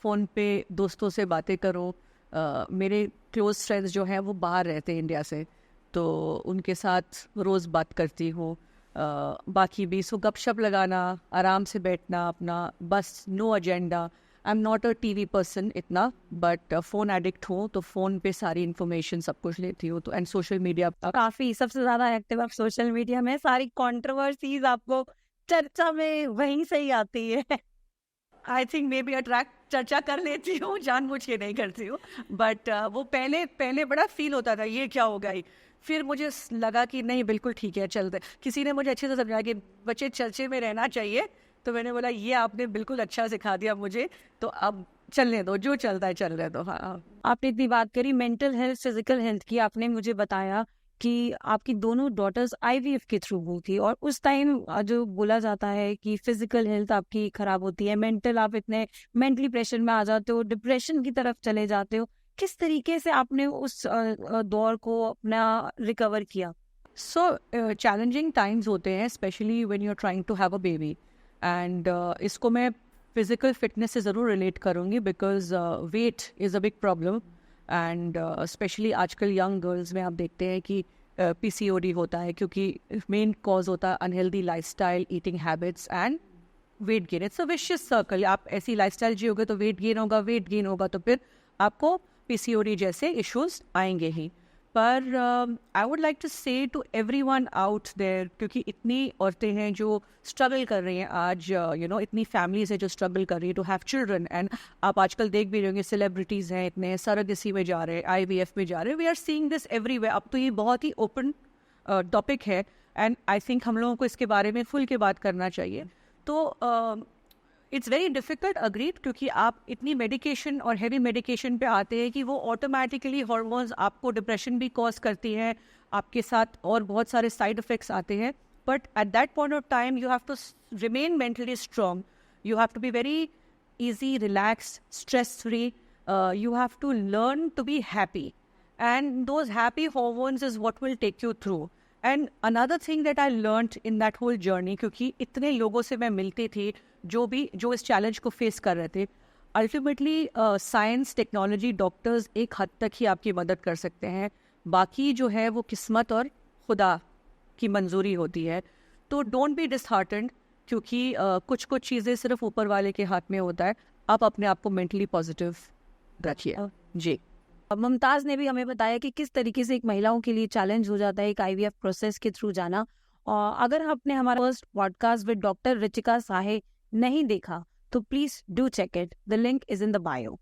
फ़ोन पे दोस्तों से बातें करो। मेरे क्लोज फ्रेंड्स जो हैं वो बाहर रहते हैं इंडिया से, तो उनके साथ रोज़ बात करती हूँ। बाकी भी सो गपशप लगाना, आराम से बैठना अपना, बस no agenda. I am not a TV person इतना, बट फ़ोन एडिक्ट हूँ, तो फ़ोन पे सारी इन्फॉर्मेशन सब कुछ लेती हूँ। तो एंड सोशल मीडिया काफी सबसे ज्यादा एक्टिव आप सोशल मीडिया में, सारी कंट्रोवर्सीज आपको चर्चा में वहीं से ही आती है। I think may be attract चर्चा कर लेती हूँ, जानबूझ के नहीं करती हूँ, बट वो पहले बड़ा फील होता था ये क्या होगा ही। फिर मुझे लगा कि नहीं बिल्कुल ठीक है, चलते। किसी ने मुझे अच्छे से समझाया कि बच्चे चर्चे में रहना चाहिए, तो मैंने बोला ये आपने बिल्कुल अच्छा सिखा दिया मुझे, तो अब चलने दो, जो चलता है चलने दो। हाँ, आपने इतनी बात करी मेंटल हेल्थ फिजिकल हेल्थ की, आपने मुझे बताया कि आपकी दोनों डॉटर्स आईवीएफ के थ्रू हुई थी, और उस टाइम जो बोला जाता है कि फिजिकल हेल्थ आपकी खराब होती है, मेंटल आप इतने मेंटली प्रेशर में आ जाते हो, डिप्रेशन की तरफ चले जाते हो। किस तरीके से आपने उस दौर को अपना रिकवर किया? सो चैलेंजिंग टाइम्स होते हैं, specially when you are trying to have a baby, and इसको मैं फिजिकल फिटनेस से ज़रूर रिलेट करूँगी, because weight is a big problem, and specially आजकल यंग गर्ल्स में आप देखते हैं कि पीसीओडी होता है, क्योंकि मेन कॉज होता है unhealthy lifestyle, eating habits and weight gain. It's a vicious circle. आप ऐसी लाइफस्टाइल जियोगे तो वेट गेन होगा, वेट गेन होगा तो फिर आपको पीसीओडी जैसे इश्यूज आएंगे ही। पर आई वुड लाइक टू से टू एवरीवन आउट देयर, क्योंकि इतनी औरतें हैं जो स्ट्रगल कर रही हैं आज, इतनी फैमिलीज है जो स्ट्रगल कर रही है टू हैव चिल्ड्रन, एंड आप आजकल देख भी रहे होंगे सेलिब्रिटीज़ हैं इतने, सरगेसी में जा रहे हैं, आईवीएफ में जा रहे हैं। We are seeing this everywhere. अब तो ये बहुत ही ओपन टॉपिक है, एंड आई थिंक हम लोगों को इसके बारे में खुल के बात करना चाहिए। तो इट्स वेरी डिफिकल्ट, अग्रीड, क्योंकि आप इतनी मेडिकेशन और हैवी मेडिकेशन पे आते हैं कि वो ऑटोमेटिकली हार्मोन्स आपको डिप्रेशन भी कॉज करती हैं, आपके साथ और बहुत सारे साइड इफेक्ट्स आते हैं। But at that point of time you have to remain mentally strong, you have to be very easy, relaxed, stress-free. You have to learn to be happy. And those happy hormones is what will take you through. And another thing that I learned in that whole journey, क्योंकि इतने लोगों से मैं मिलती थी जो इस challenge को फेस कर रहे थे, अल्टीमेटली साइंस, टेक्नोलॉजी, डॉक्टर्स एक हद तक ही आपकी मदद कर सकते हैं, बाकी जो है वो किस्मत और खुदा की मंजूरी होती है। तो डोंट बी डिसहार्टन्ड, क्योंकि कुछ चीज़ें सिर्फ ऊपर वाले के हाथ में होता है। आप अपने आप को मेंटली पॉजिटिव रखिए। जी, मुमताज ने भी हमें बताया कि किस तरीके से एक महिलाओं के लिए चैलेंज हो जाता है एक आईवीएफ प्रोसेस के थ्रू जाना। और अगर आपने हमारा first podcast with doctor Richika Sahe नहीं देखा तो please do check it, the link is in the bio.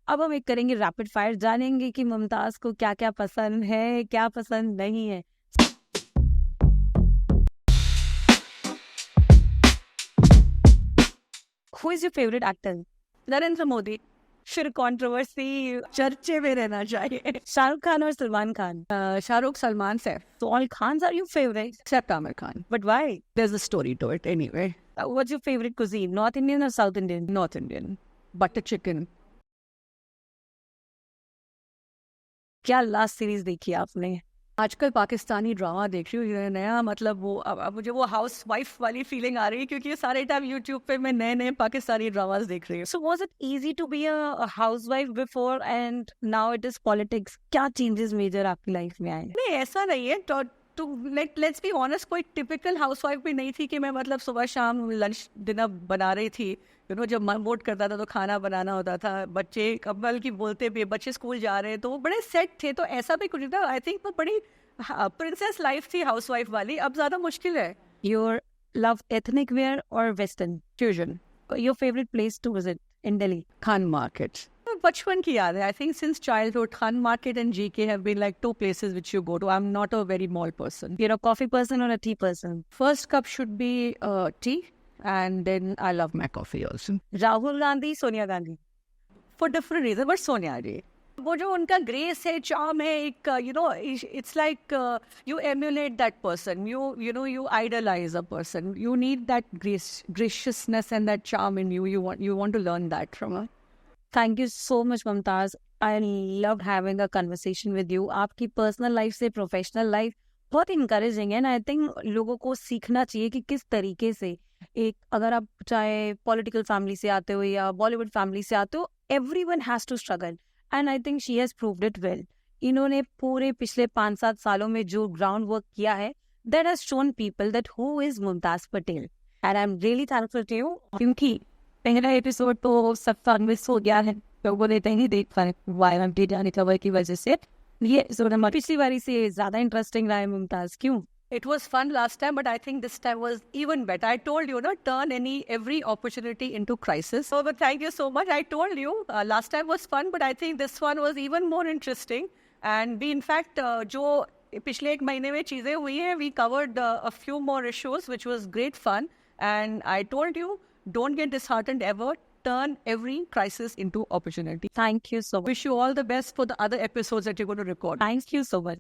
अब हम एक करेंगे रैपिड फायर, जानेंगे कि मुमताज को क्या क्या पसंद है, क्या पसंद नहीं है। Who is your favorite actor? Narendra Modi. फिर कंट्रोवर्सी, चर्चे में रहना चाहिए। शाहरुख खान और Salman Khan? Shahrukh, Salman, Saif. So all Khans are your favorite? Except Amir Khan. But why? There's a story to it anyway. What's your favorite cuisine? North Indian or South Indian? North Indian. Butter chicken. क्या last series देखी आपने? आजकल Pakistani drama देख रही हूँ नया, मतलब वो अब मुझे वो हाउस वाइफ वाली फीलिंग आ रही है, क्योंकि सारे टाइम यूट्यूब पे मैं नए नए पाकिस्तानी ड्रामास देख रही हूँ। So was it easy to be a housewife before and now it is politics? क्या चेंजेस मेजर आपकी लाइफ में आए? नहीं, ऐसा नहीं है। तो लेट्स बी ऑनेस्ट, कोई टिपिकल हाउसवाइफ भी नहीं थी कि मैं मतलब सुबह शाम लंच डिनर बना रही थी। जब मन मूड करता था तो खाना बनाना होता था, बच्चे कबल की बोलते भी, बच्चे स्कूल जा रहे हैं तो वो बड़े सेट थे, तो ऐसा भी कुछ था। आई थिंक वो बड़ी प्रिंसेस लाइफ थी हाउसवाइफ वाली। अब ज़्यादा मुश्किल है। Your love ethnic wear or western? Fusion. Your favorite place to visit in Delhi? Khan Market. बचपन की याद है। I think since childhood Khan Market and GK have been like two places which you go to. I am not a very mall person. You're a coffee person or a tea person? First cup should be tea, and then I love my coffee also. Rahul Gandhi, Sonia Gandhi? For different reasons, but Sonia ji. वो जो उनका grace है, charm है, एक it's like you emulate that person. You idolize a person. You need that graciousness and that charm in you. You want to learn that from her. Thank you so much, Mumtaz. I loved having a conversation with you. आपकी personal life से professional life बहुत encouraging है ना। I think लोगों को सीखना चाहिए कि किस तरीके से एक, अगर आप चाहे पॉलिटिकल फैमिली से आते हो या बॉलीवुड फैमिली से आते हो, everyone has to struggle, and I think she has proved it well इन्होंने पूरे पिछले 5-7 सालों में जो ग्राउंड वर्क किया है, that has shown people that who is Mumtaz Patel. And I'm really thankful to you, क्योंकि पहला एपिसोड तो सबका मिस हो गया है, लोगों ने नहीं देख पाए वायरल जाने खबर की वजह से। ये एपिसोड हमारी पिछली बारी से ज्यादा इंटरेस्टिंग रहा है मुमताज, क्यों? It was fun last time, but I think this time was even better. I told you, turn every opportunity into crisis. So, but thank you so much. I told you, last time was fun, but I think this one was even more interesting. And we, in fact, जो पिछले एक महीने में चीजें हुई हैं, we covered a few more issues, which was great fun. And I told you, don't get disheartened ever. Turn every crisis into opportunity. Thank you so much. Wish you all the best for the other episodes that you're going to record. Thank you so much.